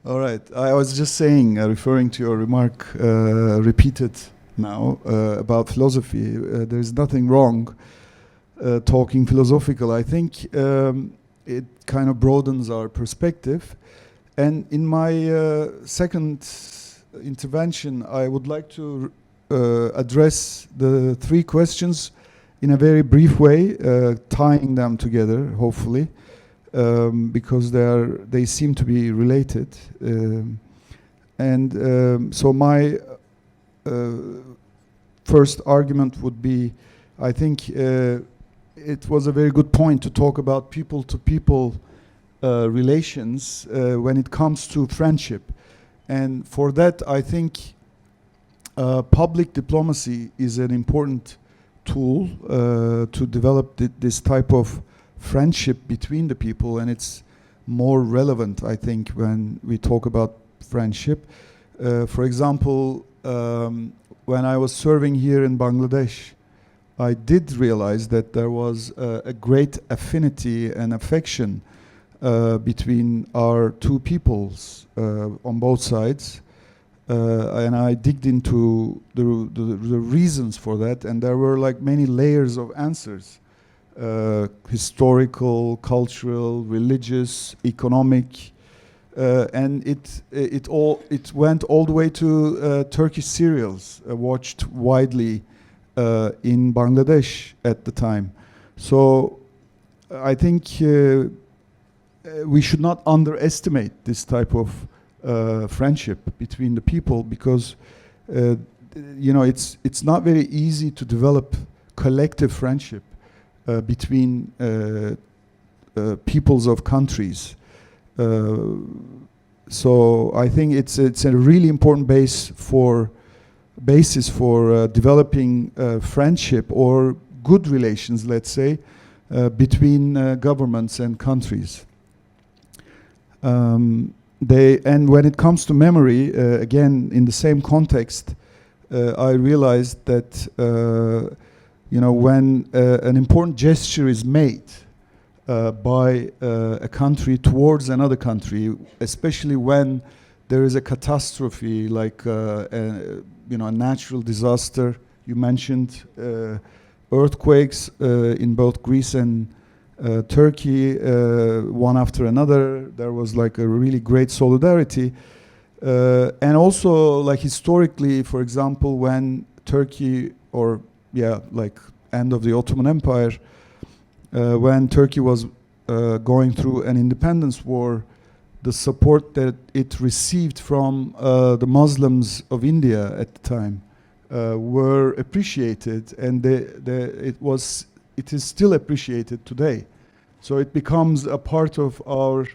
All right. I was just saying, referring to your remark repeated now about philosophy, there is nothing wrong talking philosophical. I think it kind of broadens our perspective. And in my second intervention, I would like to address the 3 questions in a very brief way, tying them together, hopefully, because they seem to be related. So my first argument would be, I think it was a very good point to talk about people-to-people relations when it comes to friendship. And for that, I think public diplomacy is an important tool to develop this type of friendship between the people, and it's more relevant, I think, when we talk about friendship. For example, when I was serving here in Bangladesh, I did realize that there was a great affinity and affection between our two peoples on both sides. And I digged into the reasons for that, and there were like many layers of answers: historical, cultural, religious, economic, and it went all the way to Turkish serials watched widely in Bangladesh at the time. So I think we should not underestimate this type of friendship between the people, because it's not very easy to develop collective friendship between peoples of countries. So I think it's a really important basis for developing friendship or good relations, let's say, between governments and countries. And when it comes to memory, again, in the same context, I realized that when an important gesture is made by a country towards another country, especially when there is a catastrophe like a natural disaster. You mentioned earthquakes in both Greece and Turkey, one after another. There was like a really great solidarity. And also, like historically, for example, when Turkey, or like end of the Ottoman Empire, when Turkey was going through an independence war, the support that it received from the Muslims of India at the time were appreciated, and it is still appreciated today. So it becomes a part of our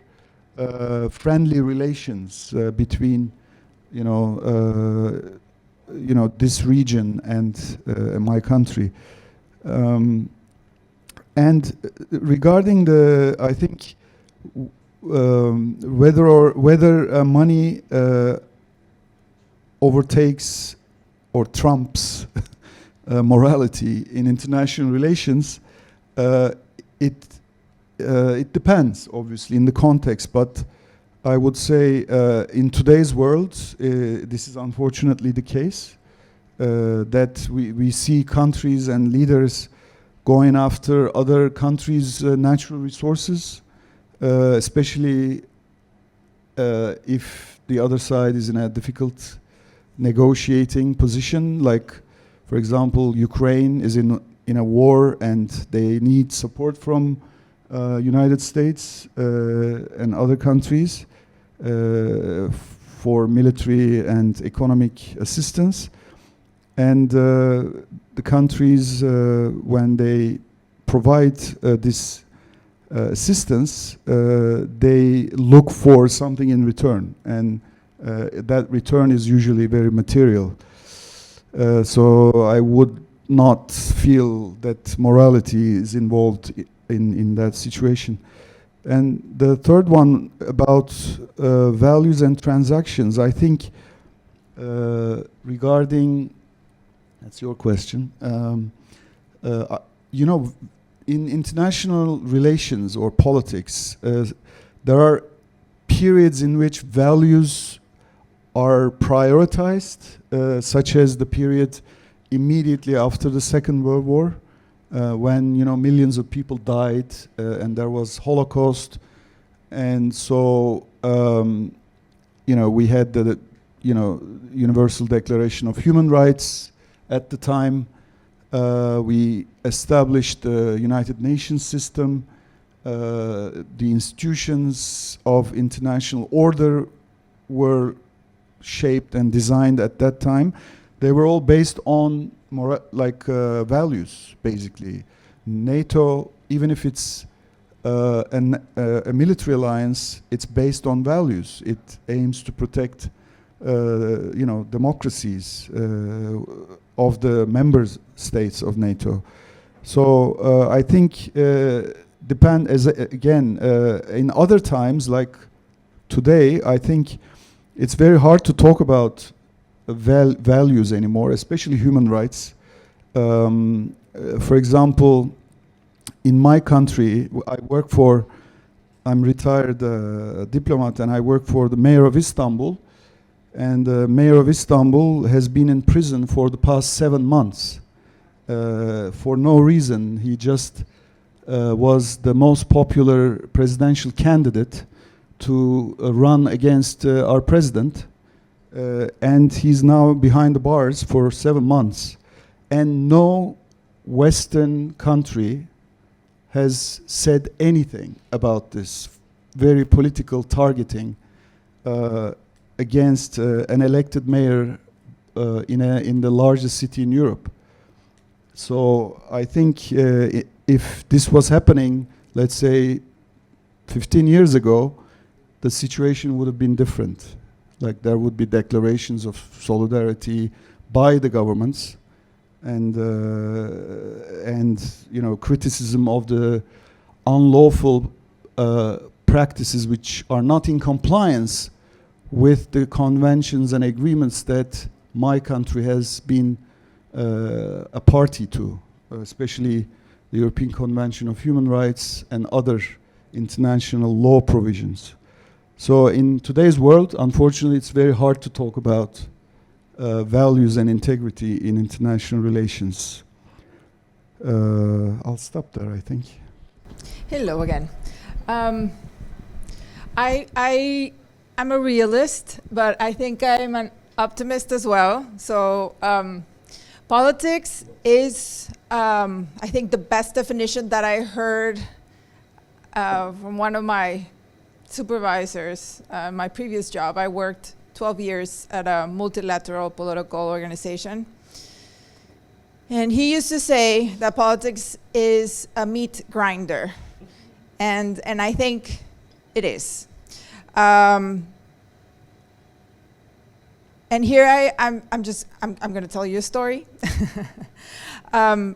friendly relations between, this region and my country. And regarding I think whether money overtakes or trumps morality in international relations, it depends, obviously, in the context. But I would say in today's world, this is unfortunately the case, that we see countries and leaders going after other countries' natural resources, especially if the other side is in a difficult negotiating position. Like, for example, Ukraine is in a war and they need support from United States and other countries for military and economic assistance. And the countries, when they provide this assistance, they look for something in return, and that return is usually very material. So I would not feel that morality is involved in that situation. And the third one about values and transactions, I think regarding, that's your question, in international relations or politics, there are periods in which values are prioritized, such as the period immediately after the Second World War, when millions of people died and there was Holocaust, and so we had the Universal Declaration of Human Rights. At the time, we established the United Nations system. The institutions of international order were shaped and designed at that time. They were all based on values, basically. NATO, even if it's a military alliance, it's based on values. It aims to protect, democracies of the member states of NATO. So I think in other times, like today, I think it's very hard to talk about values anymore, especially human rights. For example, in my country, I'm retired diplomat, and I work for the mayor of Istanbul. And the mayor of Istanbul has been in prison for the past 7 months for no reason. He just was the most popular presidential candidate to run against our president, and he's now behind the bars for 7 months. And no Western country has said anything about this very political targeting against an elected mayor in the largest city in Europe. So I think if this was happening, let's say 15 years ago, the situation would have been different. Like, there would be declarations of solidarity by the governments, and criticism of the unlawful practices which are not in compliance with the conventions and agreements that my country has been a party to, especially the European Convention of Human Rights and other international law provisions. So in today's world, unfortunately, it's very hard to talk about values and integrity in international relations. I'll stop there, I think. Hello again. Um, I'm a realist, but I think I'm an optimist as well. So politics is, I think, the best definition that I heard from one of my supervisors. My previous job, I worked 12 years at a multilateral political organization. And he used to say that politics is a meat grinder. And I think it is. And here I'm going to tell you a story. I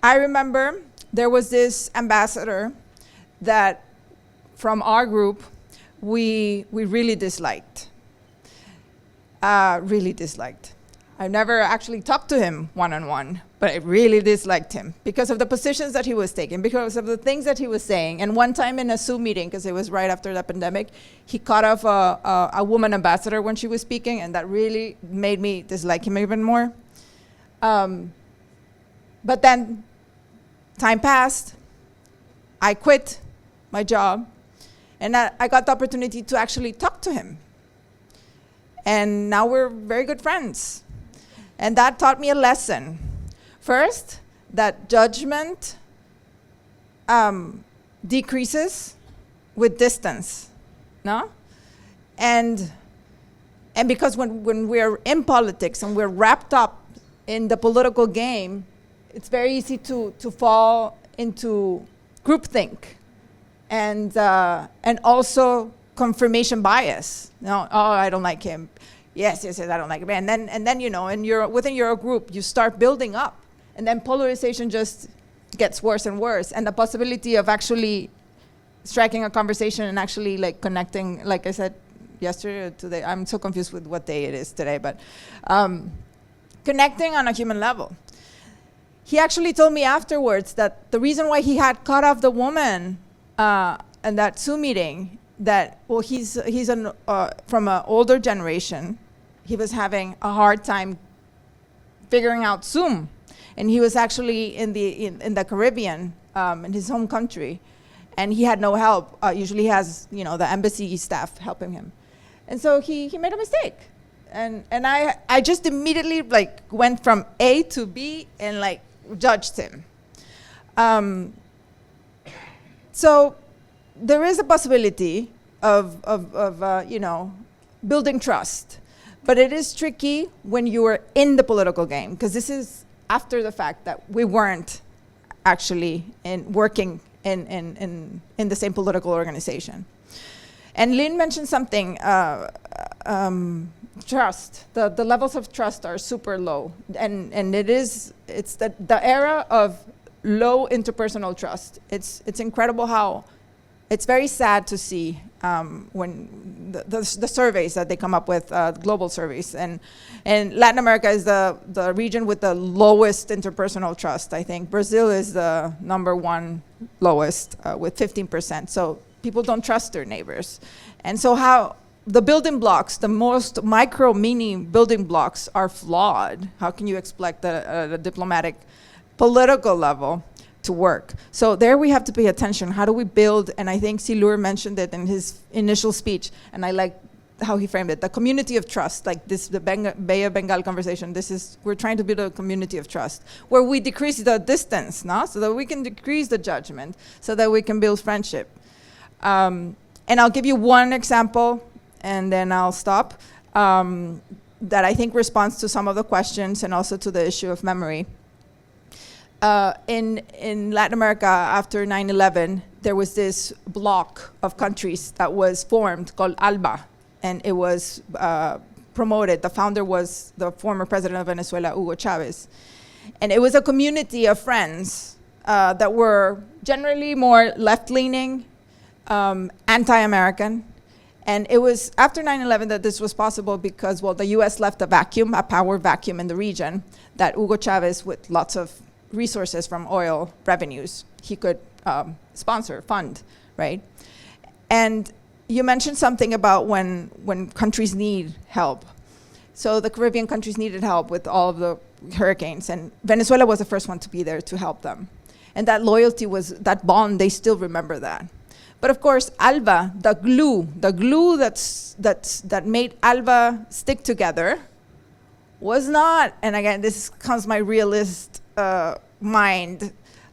remember there was this ambassador that from our group we really disliked. Really disliked. I never actually talked to him one-on-one, but I really disliked him because of the positions that he was taking, because of the things that he was saying. And one time in a Zoom meeting, because it was right after the pandemic, he cut off a woman ambassador when she was speaking, and that really made me dislike him even more. But then time passed, I quit my job, and I got the opportunity to actually talk to him. And now we're very good friends. And that taught me a lesson. First, that judgment decreases with distance, no? And because when we're in politics and we're wrapped up in the political game, it's very easy to fall into groupthink and also confirmation bias. No, oh, I don't like him. Yes, I don't like him. And then you know, within your group, you start building up, and then polarization just gets worse and worse. And the possibility of actually striking a conversation and actually like connecting, like I said yesterday or today, I'm so confused with what day it is today, but connecting on a human level. He actually told me afterwards that the reason why he had cut off the woman in that Zoom meeting, that, well, he's from an older generation. He was having a hard time figuring out Zoom. And he was actually in the Caribbean, in his home country. And he had no help. Usually he has, you know, the embassy staff helping him. And so he made a mistake. And I just immediately like went from A to B and like judged him. So there is a possibility of you know, building trust. But it is tricky when you are in the political game, because this is after the fact that we weren't actually working in the same political organization. And Lynn mentioned something, trust. The levels of trust are super low. And it's the era of low interpersonal trust. It's incredible how, it's very sad to see when the surveys that they come up with, global surveys, and Latin America is the region with the lowest interpersonal trust. I think Brazil is the #1 lowest with 15%. So people don't trust their neighbors, and so how the building blocks, the most micro mini building blocks, are flawed. How can you expect the diplomatic, political level to work? So there we have to pay attention. How do we build? And I think Silur mentioned it in his initial speech, and I like how he framed it, the community of trust, like this, the Bay of Bengal conversation. We're trying to build a community of trust where we decrease the distance, no? So that we can decrease the judgment, so that we can build friendship. And I'll give you one example, and then I'll stop, that I think responds to some of the questions and also to the issue of memory. In Latin America, after 9/11, there was this bloc of countries that was formed called ALBA, and it was promoted. The founder was the former president of Venezuela, Hugo Chavez. And it was a community of friends that were generally more left-leaning, anti-American. And it was after 9/11 that this was possible because, well, the US left a vacuum, a power vacuum in the region, that Hugo Chavez, with lots of resources from oil revenues, he could sponsor, fund, right? And you mentioned something about when countries need help. So the Caribbean countries needed help with all of the hurricanes, and Venezuela was the first one to be there to help them. And that loyalty was, that bond, they still remember that. But of course, Alba, the glue that made Alba stick together was not, and again, this comes my realist mind.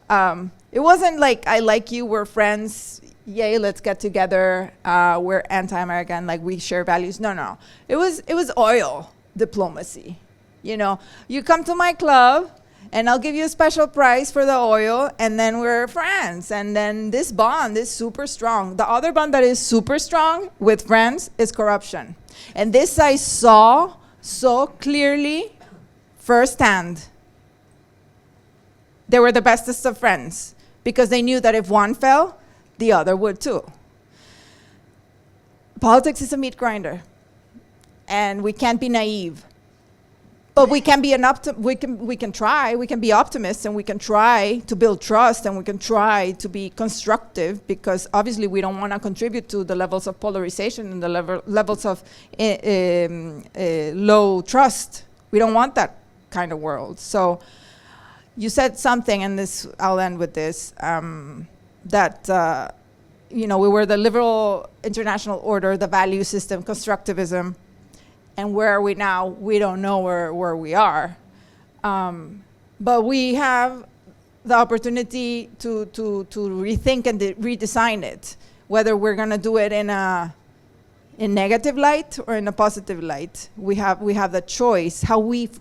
It wasn't like, I like you, we're friends, yay, let's get together, we're anti-American, like we share values. No. It was oil diplomacy. You know, you come to my club, and I'll give you a special price for the oil, and then we're friends. And then this bond is super strong. The other bond that is super strong with friends is corruption. And this I saw so clearly firsthand. They were the bestest of friends because they knew that if one fell, the other would too. Politics is a meat grinder, and we can't be naive. But we can be we can try. We can be optimists, and we can try to build trust, and we can try to be constructive, because obviously we don't want to contribute to the levels of polarization and the levels of low trust. We don't want that kind of world. So you said something, and this, I'll end with this, that you know, we were the liberal international order, the value system, constructivism. And where are we now? We don't know where we are. But we have the opportunity to rethink and redesign it, whether we're going to do it in negative light or in a positive light. We have the choice how we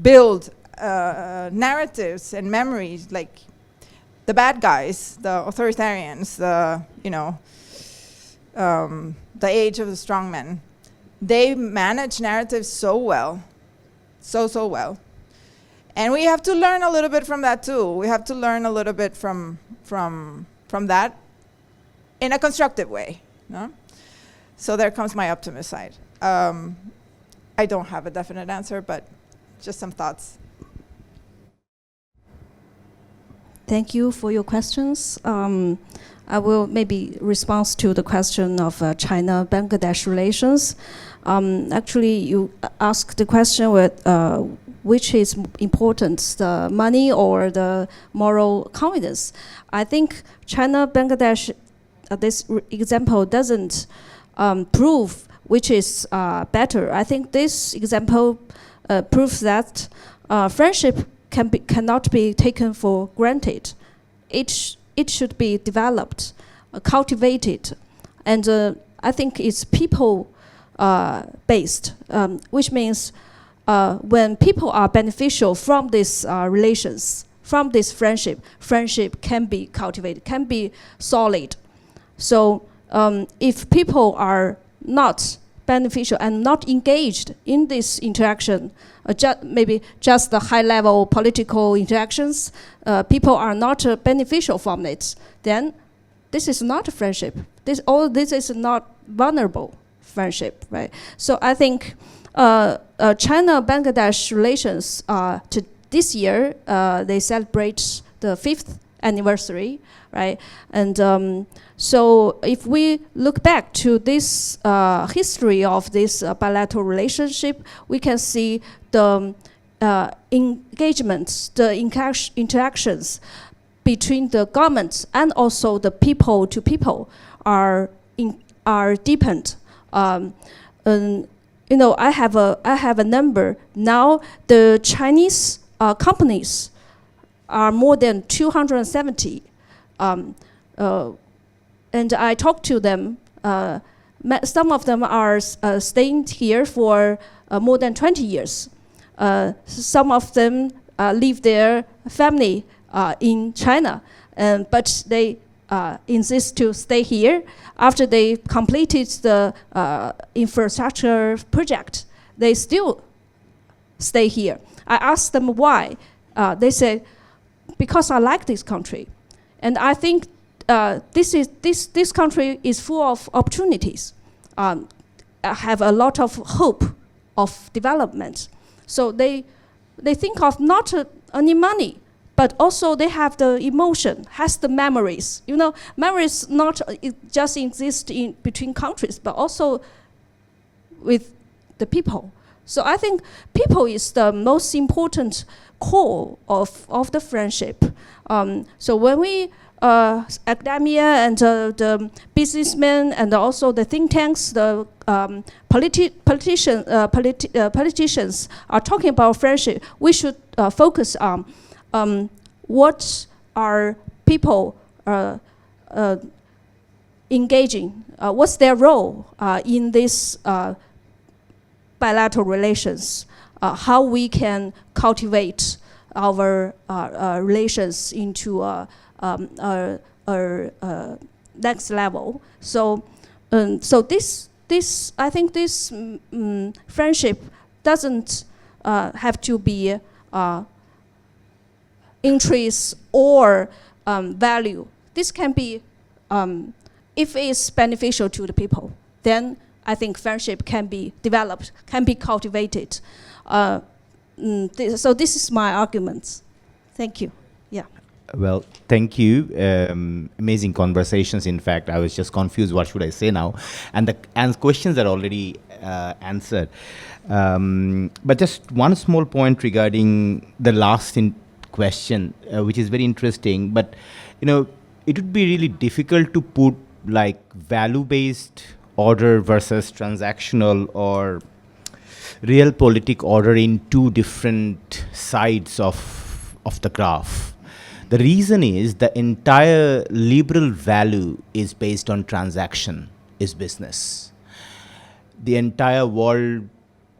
build narratives and memories, like the bad guys, the authoritarians, the age of the strongmen. They manage narratives so well, so well. And we have to learn a little bit from that too. We have to learn a little bit from that in a constructive way. No? So there comes my optimist side. I don't have a definite answer, but just some thoughts. Thank you for your questions. I will maybe respond to the question of China-Bangladesh relations. Actually, you asked the question with which is important, the money or the moral confidence. I think China-Bangladesh, this example doesn't prove which is better. I think this example proves that friendship cannot be taken for granted. It should be developed, cultivated, and I think it's people based, which means when people are beneficial from these relations, from this friendship can be cultivated, can be solid. So if people are not beneficial and not engaged in this interaction, maybe just the high-level political interactions, people are not beneficial from it, then this is not a friendship. This is not vulnerable friendship, right? So I think China-Bangladesh relations, this year, they celebrate the 5th anniversary, right? And so if we look back to this history of this bilateral relationship, we can see the engagements, the interactions between the governments and also the people to people are deepened. You know, I have a number now. The Chinese companies are more than 270, and I talked to them. Some of them are staying here for more than 20 years. Some of them leave their family in China, but they insist to stay here. After they completed the infrastructure project, they still stay here. I asked them why. They said, because I like this country, and I think this country is full of opportunities. I have a lot of hope of development. So they think of not only money, but also they have the emotion, has the memories. You know, memories not just exist between countries, but also with the people. So I think people is the most important core of the friendship. So when we academia and the businessmen and also the think tanks, the politicians are talking about friendship, we should focus on what are people engaging, what's their role in this bilateral relations, how we can cultivate our relations into a next level. So, this I think this friendship doesn't have to be interest or value. This can be, if it's beneficial to the people, then I think friendship can be developed, can be cultivated. So this is my argument. Thank you. Yeah. Well, thank you. Amazing conversations. In fact, I was just confused. What should I say now? And the questions are already answered. But just one small point regarding the last question, which is very interesting. But it would be really difficult to put like value-based order versus transactional or real politic order in two different sides of the graph. The reason is the entire liberal value is based on transaction, is business. The entire world,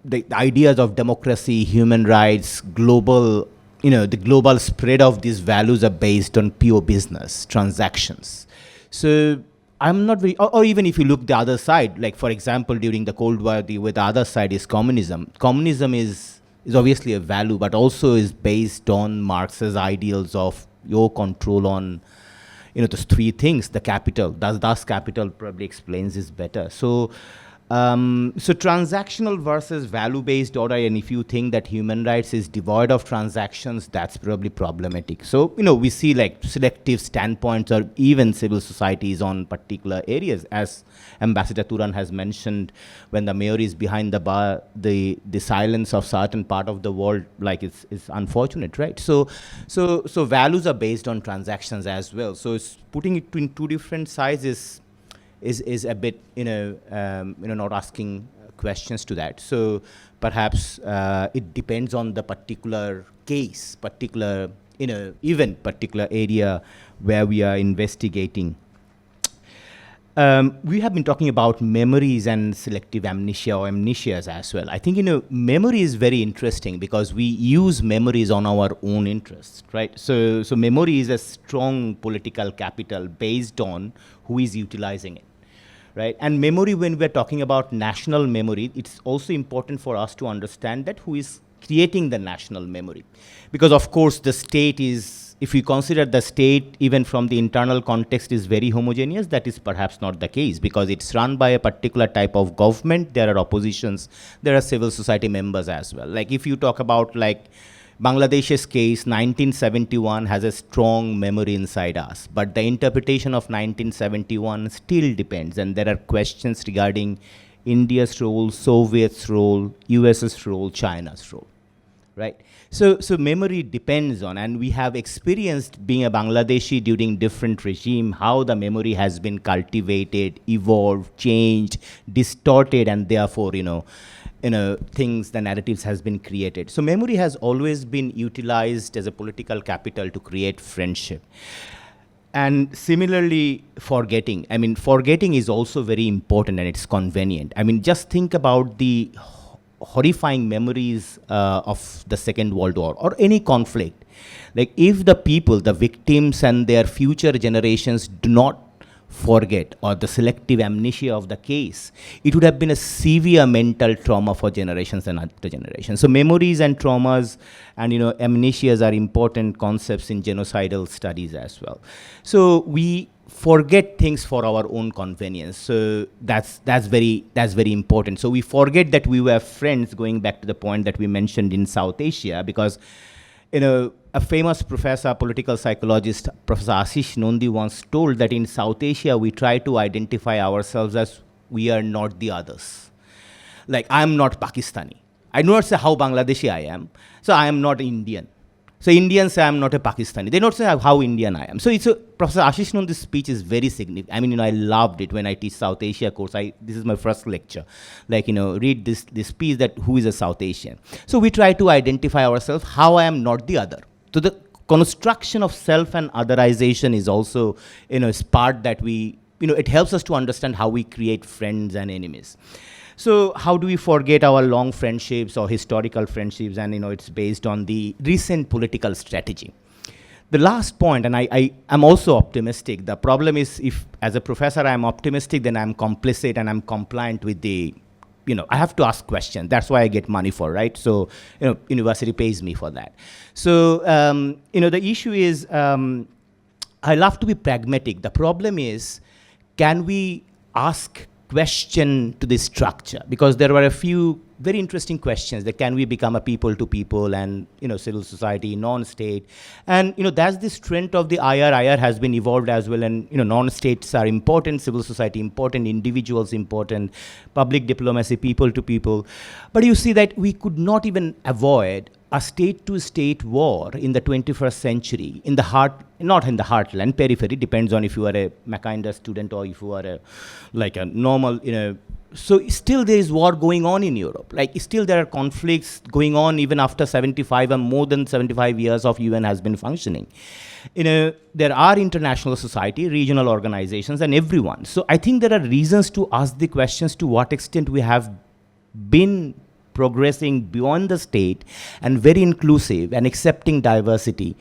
the ideas of democracy, human rights, global, the global spread of these values are based on pure business, transactions. So I'm not very, or even if you look the other side, like for example, during the Cold War, the other side is communism. Communism is obviously a value, but also is based on Marx's ideals of your control on, those three things, the capital. Thus capital probably explains this better. So transactional versus value-based order, and if you think that human rights is devoid of transactions, that's probably problematic. So, we see like selective standpoints or even civil societies on particular areas, as Ambassador Turan has mentioned, when the mayor is behind the bar, the silence of certain part of the world, like it's unfortunate, right? So values are based on transactions as well. So it's putting it in two different sizes is a bit, not asking questions to that. So perhaps it depends on the particular case, particular area where we are investigating. We have been talking about memories and selective amnesia or amnesias as well. I think, memory is very interesting because we use memories on our own interests, right? So memory is a strong political capital based on who is utilizing it. Right? And memory, when we're talking about national memory, it's also important for us to understand that who is creating the national memory. Because of course the state is, if we consider the state even from the internal context is very homogeneous, that is perhaps not the case because it's run by a particular type of government, there are oppositions, there are civil society members as well. Like if you talk about like Bangladesh's case, 1971 has a strong memory inside us, but the interpretation of 1971 still depends, and there are questions regarding India's role, Soviet's role, US's role, China's role, right? So memory depends on, and we have experienced being a Bangladeshi during different regime, how the memory has been cultivated, evolved, changed, distorted, and therefore, things, the narratives has been created. So memory has always been utilized as a political capital to create friendship. And similarly, forgetting. I mean, forgetting is also very important and it's convenient. I mean, just think about the horrifying memories of the Second World War or any conflict. Like if the people, the victims and their future generations do not forget, or the selective amnesia of the case, it would have been a severe mental trauma for generations and after generations. So memories and traumas and amnesias are important concepts in genocidal studies as well. So we forget things for our own convenience. So that's very important. So we forget that we were friends, going back to the point that we mentioned in South Asia, because a famous professor, political psychologist, Professor Ashish Nondi once told that in South Asia, we try to identify ourselves as we are not the others. Like, I'm not Pakistani. I do not say how Bangladeshi I am. So I am not Indian. So Indians say I am not a Pakistani. They don't say how Indian I am. So it's Professor Ashish Nundi's speech is very significant. I mean, I loved it when I teach South Asia course. This is my first lecture. Like, read this piece that who is a South Asian. So we try to identify ourselves how I am not the other. So the construction of self and otherization is also, is part that we, it helps us to understand how we create friends and enemies. So how do we forget our long friendships or historical friendships? And it's based on the recent political strategy. The last point, and I am also optimistic. The problem is if, as a professor, I'm optimistic, then I'm complicit and I'm compliant with the, I have to ask questions. That's why I get money for, right? So, university pays me for that. So, the issue is, I love to be pragmatic. The problem is, can we ask question to this structure? Because there were a few very interesting questions that can we become a people to people and civil society, non-state, and that's the strength of the IR. IR has been evolved as well, and non-states are important, civil society important, individuals important, public diplomacy, people to people. But you see that we could not even avoid a state-to-state war in the 21st century, in the heart, not in the heartland, periphery, depends on if you are a Mackinder student or if you are a normal, So still there is war going on in Europe. Like still there are conflicts going on even after 75 and more than 75 years of UN has been functioning. There are international society, regional organizations, and everyone. So I think there are reasons to ask the questions to what extent we have been progressing beyond the state and very inclusive and accepting diversity.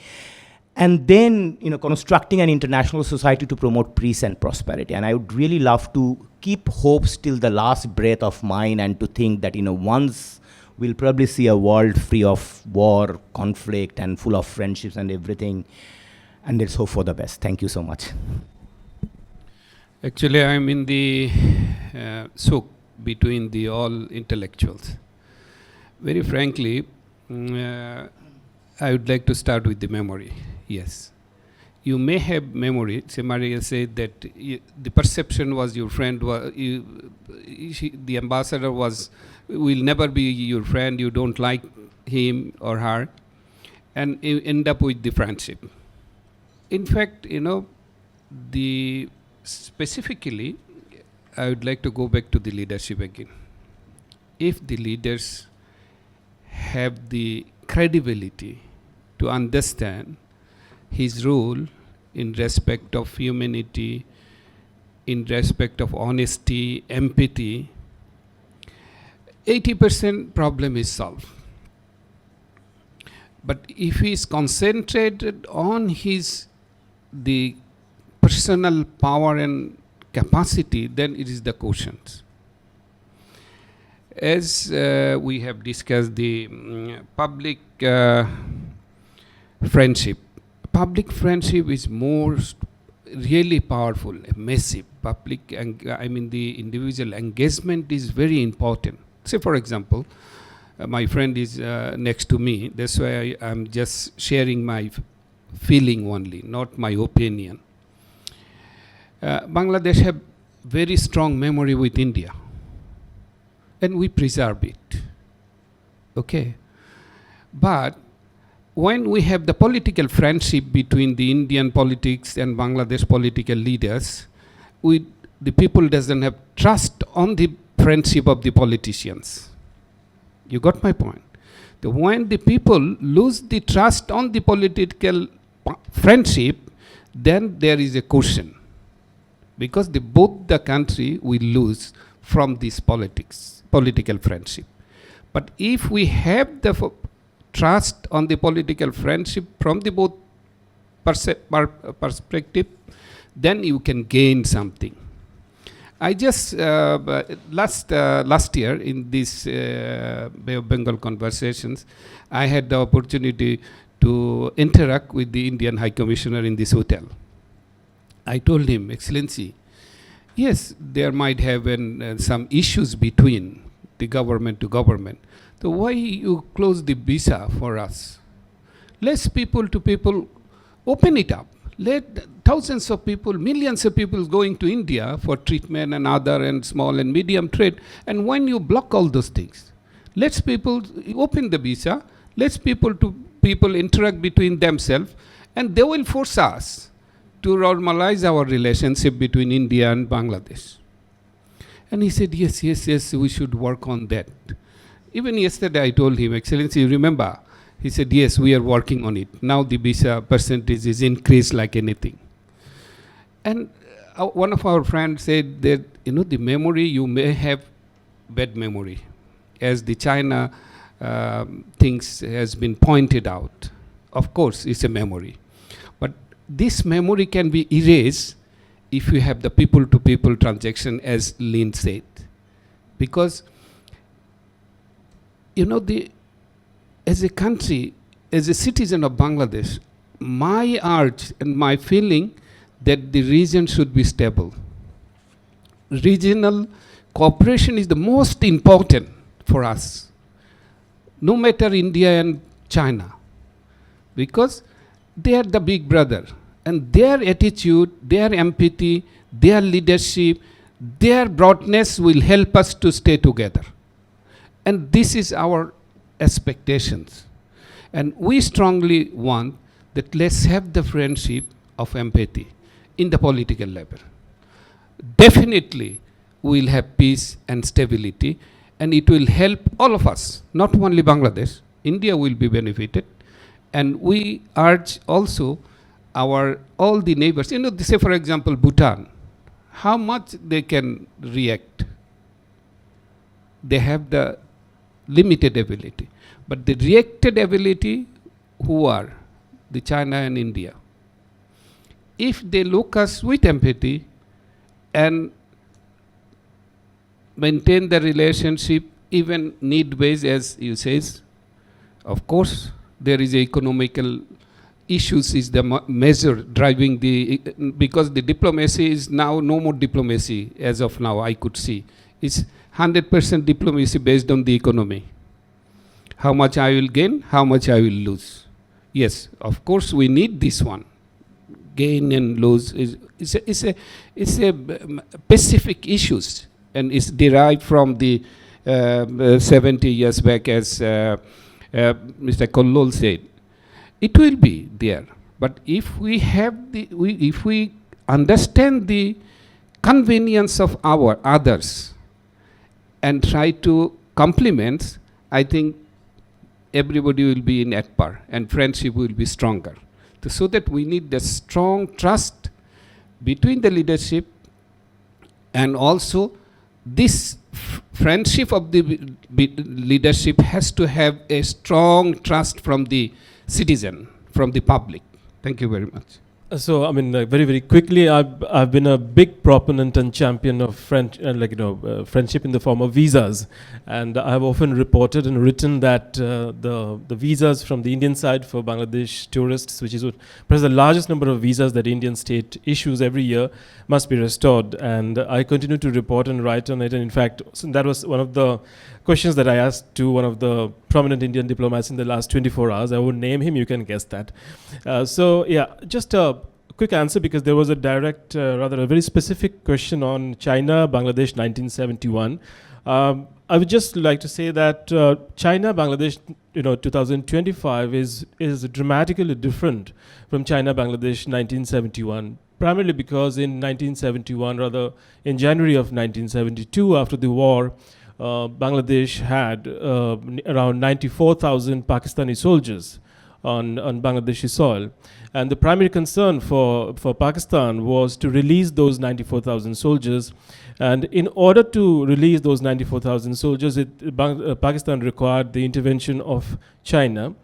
And then, constructing an international society to promote peace and prosperity. And I would really love to keep hopes till the last breath of mine and to think that, once we'll probably see a world free of war, conflict, and full of friendships and everything. And let's hope for the best. Thank you so much. Actually, I'm in the souk between the all intellectuals. Very frankly, I would like to start with the memory. Yes. You may have memory. Say Maria said that the perception was your friend, the ambassador will never be your friend, you don't like him or her, and you end up with the friendship. In fact, specifically, I would like to go back to the leadership again. If the leaders have the credibility to understand his role in respect of humanity, in respect of honesty, empathy, 80% problem is solved. But if he is concentrated on the personal power and capacity, then it is the quotient. As we have discussed the public friendship. Public friendship is really powerful, massive. The individual engagement is very important. Say, for example, my friend is next to me. That's why I'm just sharing my feeling only, not my opinion. Bangladesh have very strong memory with India, and we preserve it. Okay, but when we have the political friendship between the Indian politics and Bangladesh political leaders, the people doesn't have trust on the friendship of the politicians. You got my point? When the people lose the trust on the political friendship, then there is a question. Because both the country will lose from this political friendship. But if we have the trust on the political friendship from the both perspective, then you can gain something. I just last year in this Bay of Bengal conversations, I had the opportunity to interact with the Indian High Commissioner in this hotel. I told him, Excellency, yes, there might have been some issues between the government to government. So why you close the visa for us? Let's people to people open it up. Let thousands of people, millions of people going to India for treatment and other and small and medium trade. And when you block all those things, Let's people open the visa. Let's people interact between themselves, and they will force us to normalize our relationship between India and Bangladesh. And he said, yes, we should work on that. Even yesterday I told him, Excellency, you remember? He said, yes, we are working on it. Now the visa percentage is increased like anything. And one of our friends said that, the memory, you may have bad memory, as the China things has been pointed out. Of course, it's a memory. But this memory can be erased if you have the people-to-people transaction, as Lynn said. Because, as a country, as a citizen of Bangladesh, my urge and my feeling that the region should be stable. Regional cooperation is the most important for us, no matter India and China, because they are the big brother, and their attitude, their empathy, their leadership, their broadness will help us to stay together. And this is our expectations. And we strongly want that let's have the friendship of empathy in the political level. Definitely, we will have peace and stability, and it will help all of us, not only Bangladesh. India will be benefited, and we urge also all the neighbors. Say for example, Bhutan, how much they can react. They have the limited ability, but the reacted ability, who are the China and India. If they look us with empathy and maintain the relationship, even need-based, as you says, of course, there is economical issues is the measure driving because the diplomacy is now no more diplomacy as of now, I could see. It's 100% diplomacy based on the economy. How much I will gain, how much I will lose. Yes, of course, we need this one. Gain and lose it's a specific issues, and it's derived from the 70 years back, as Mr. Kallol said. It will be there, but if we have if we understand the convenience of our others and try to complement, I think everybody will be in at par, and friendship will be stronger. So that we need the strong trust between the leadership, and also this friendship of the leadership has to have a strong trust from the citizen, from the public. Thank you very much. So, I mean, very, very quickly, I've been a big proponent and champion of friendship in the form of visas. And I've often reported and written that the visas from the Indian side for Bangladesh tourists, which is perhaps the largest number of visas that Indian state issues every year, must be restored. And I continue to report and write on it. And in fact, that was one of the questions that I asked to one of the prominent Indian diplomats in the last 24 hours. I won't name him, you can guess that. So yeah, just a quick answer, because there was a direct, rather a very specific question on China, Bangladesh 1971. I would just like to say that China, Bangladesh, 2025 is dramatically different from China, Bangladesh 1971. Primarily because in 1971, rather in January of 1972, after the war, Bangladesh had around 94,000 Pakistani soldiers on Bangladeshi soil. And the primary concern for Pakistan was to release those 94,000 soldiers. And in order to release those 94,000 soldiers, Pakistan required the intervention of China.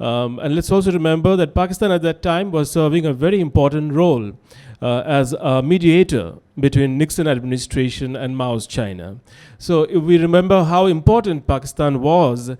And let's also remember that Pakistan at that time was serving a very important role as a mediator between Nixon administration and Mao's China. So if we remember how important Pakistan was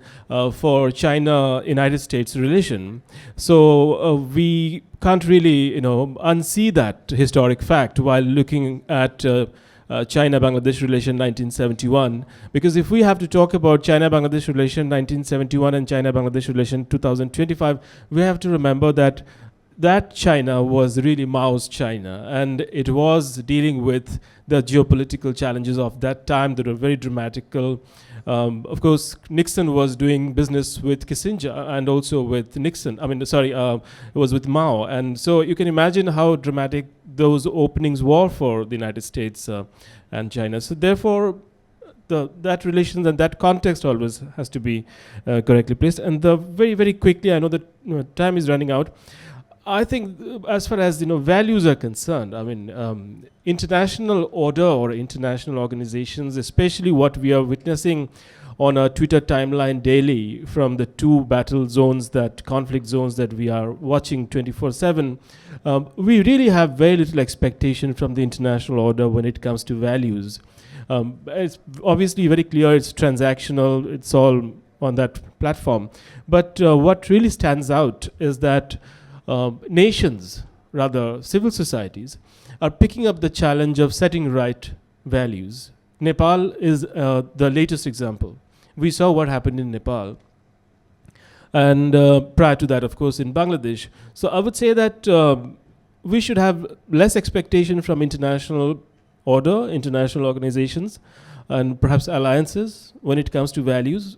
for China-United States relation, so we can't really unsee that historic fact while looking at China-Bangladesh relation 1971, because if we have to talk about China-Bangladesh relation 1971 and China-Bangladesh relation 2025, we have to remember that China was really Mao's China, and it was dealing with the geopolitical challenges of that time that were very dramatical Of course, Nixon was doing business with Kissinger and also with Nixon. It was with Mao. And so you can imagine how dramatic those openings were for the United States and China. So therefore, that relations and that context always has to be correctly placed. And very, very quickly, I know that time is running out. I think as far as values are concerned, international order or international organizations, especially what we are witnessing on our Twitter timeline daily from the two conflict zones that we are watching 24/7, we really have very little expectation from the international order when it comes to values. It's obviously very clear it's transactional, it's all on that platform. But what really stands out is that nations, rather civil societies, are picking up the challenge of setting right values. Nepal is the latest example. We saw what happened in Nepal. And prior to that, of course, in Bangladesh. So I would say that we should have less expectation from international order, international organizations, and perhaps alliances when it comes to values.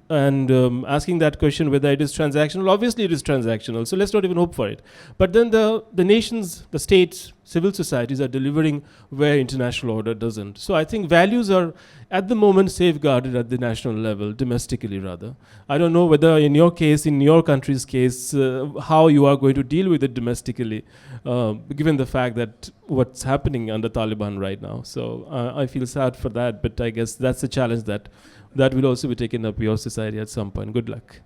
And asking that question whether it is transactional, obviously it is transactional, so let's not even hope for it. But then the nations, the states, civil societies are delivering where international order doesn't. So I think values are at the moment safeguarded at the national level, domestically rather. I don't know whether in your case, in your country's case, how you are going to deal with it domestically, given the fact that what's happening under Taliban right now. So I feel sad for that, but I guess that's a challenge that will also be taken up your society at some point. Good luck.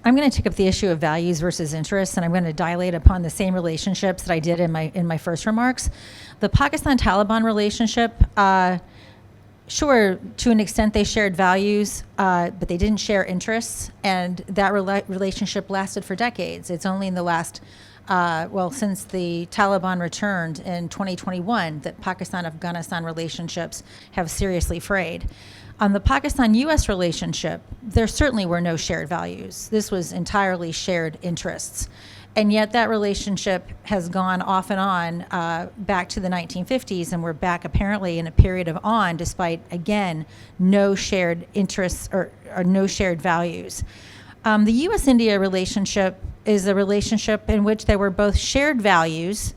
I'm going to take up the issue of values versus interests, and I'm going to dilate upon the same relationships that I did in my first remarks. The Pakistan-Taliban relationship, sure, to an extent they shared values, but they didn't share interests, and that relationship lasted for decades. It's only in the last, since the Taliban returned in 2021 that Pakistan-Afghanistan relationships have seriously frayed. On the Pakistan-U.S. relationship, there certainly were no shared values. This was entirely shared interests. And yet that relationship has gone off and on back to the 1950s, and we're back apparently in a period of on, despite, again, no shared interests or no shared values. The U.S.-India relationship is a relationship in which there were both shared values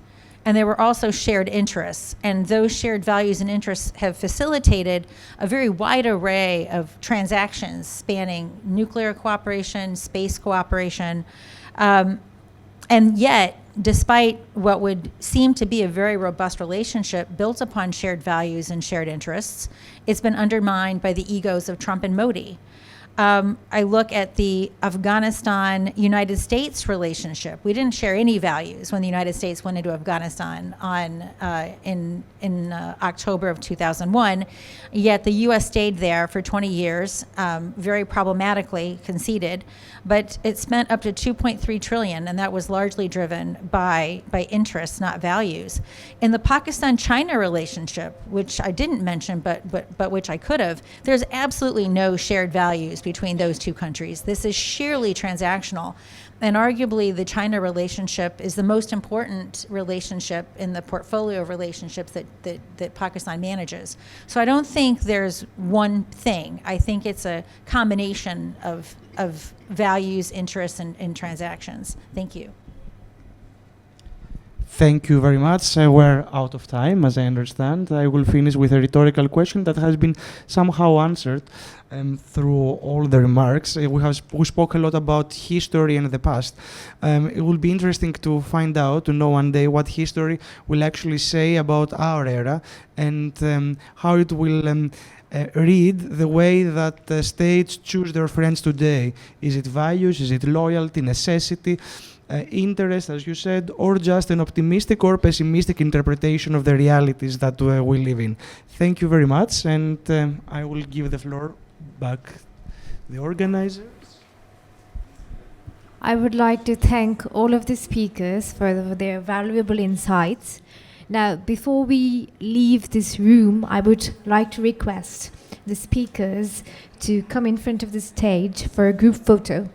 and there were also shared interests. And those shared values and interests have facilitated a very wide array of transactions spanning nuclear cooperation, space cooperation. And yet, despite what would seem to be a very robust relationship built upon shared values and shared interests, it's been undermined by the egos of Trump and Modi. I look at the Afghanistan-United States relationship. We didn't share any values when the United States went into Afghanistan in October of 2001, yet the U.S. stayed there for 20 years, very problematically conceded, but it spent up to $2.3 trillion, and that was largely driven by interests, not values. In the Pakistan-China relationship, which I didn't mention, but which I could have, there's absolutely no shared values between those two countries. This is sheerly transactional. And arguably, the China relationship is the most important relationship in the portfolio of relationships that Pakistan manages. So I don't think there's one thing. I think it's a combination of values, interests, and transactions. Thank you. Thank you very much. We're out of time, as I understand. I will finish with a rhetorical question that has been somehow answered through all the remarks. We spoke a lot about history and the past. It will be interesting to find out, to know one day what history will actually say about our era and how it will read the way that the states choose their friends today. Is it values? Is it loyalty, necessity? Interest, as you said, or just an optimistic or pessimistic interpretation of the realities that we live in. Thank you very much, and I will give the floor back to the organizers. I would like to thank all of the speakers for their valuable insights. Now, before we leave this room, I would like to request the speakers to come in front of the stage for a group photo.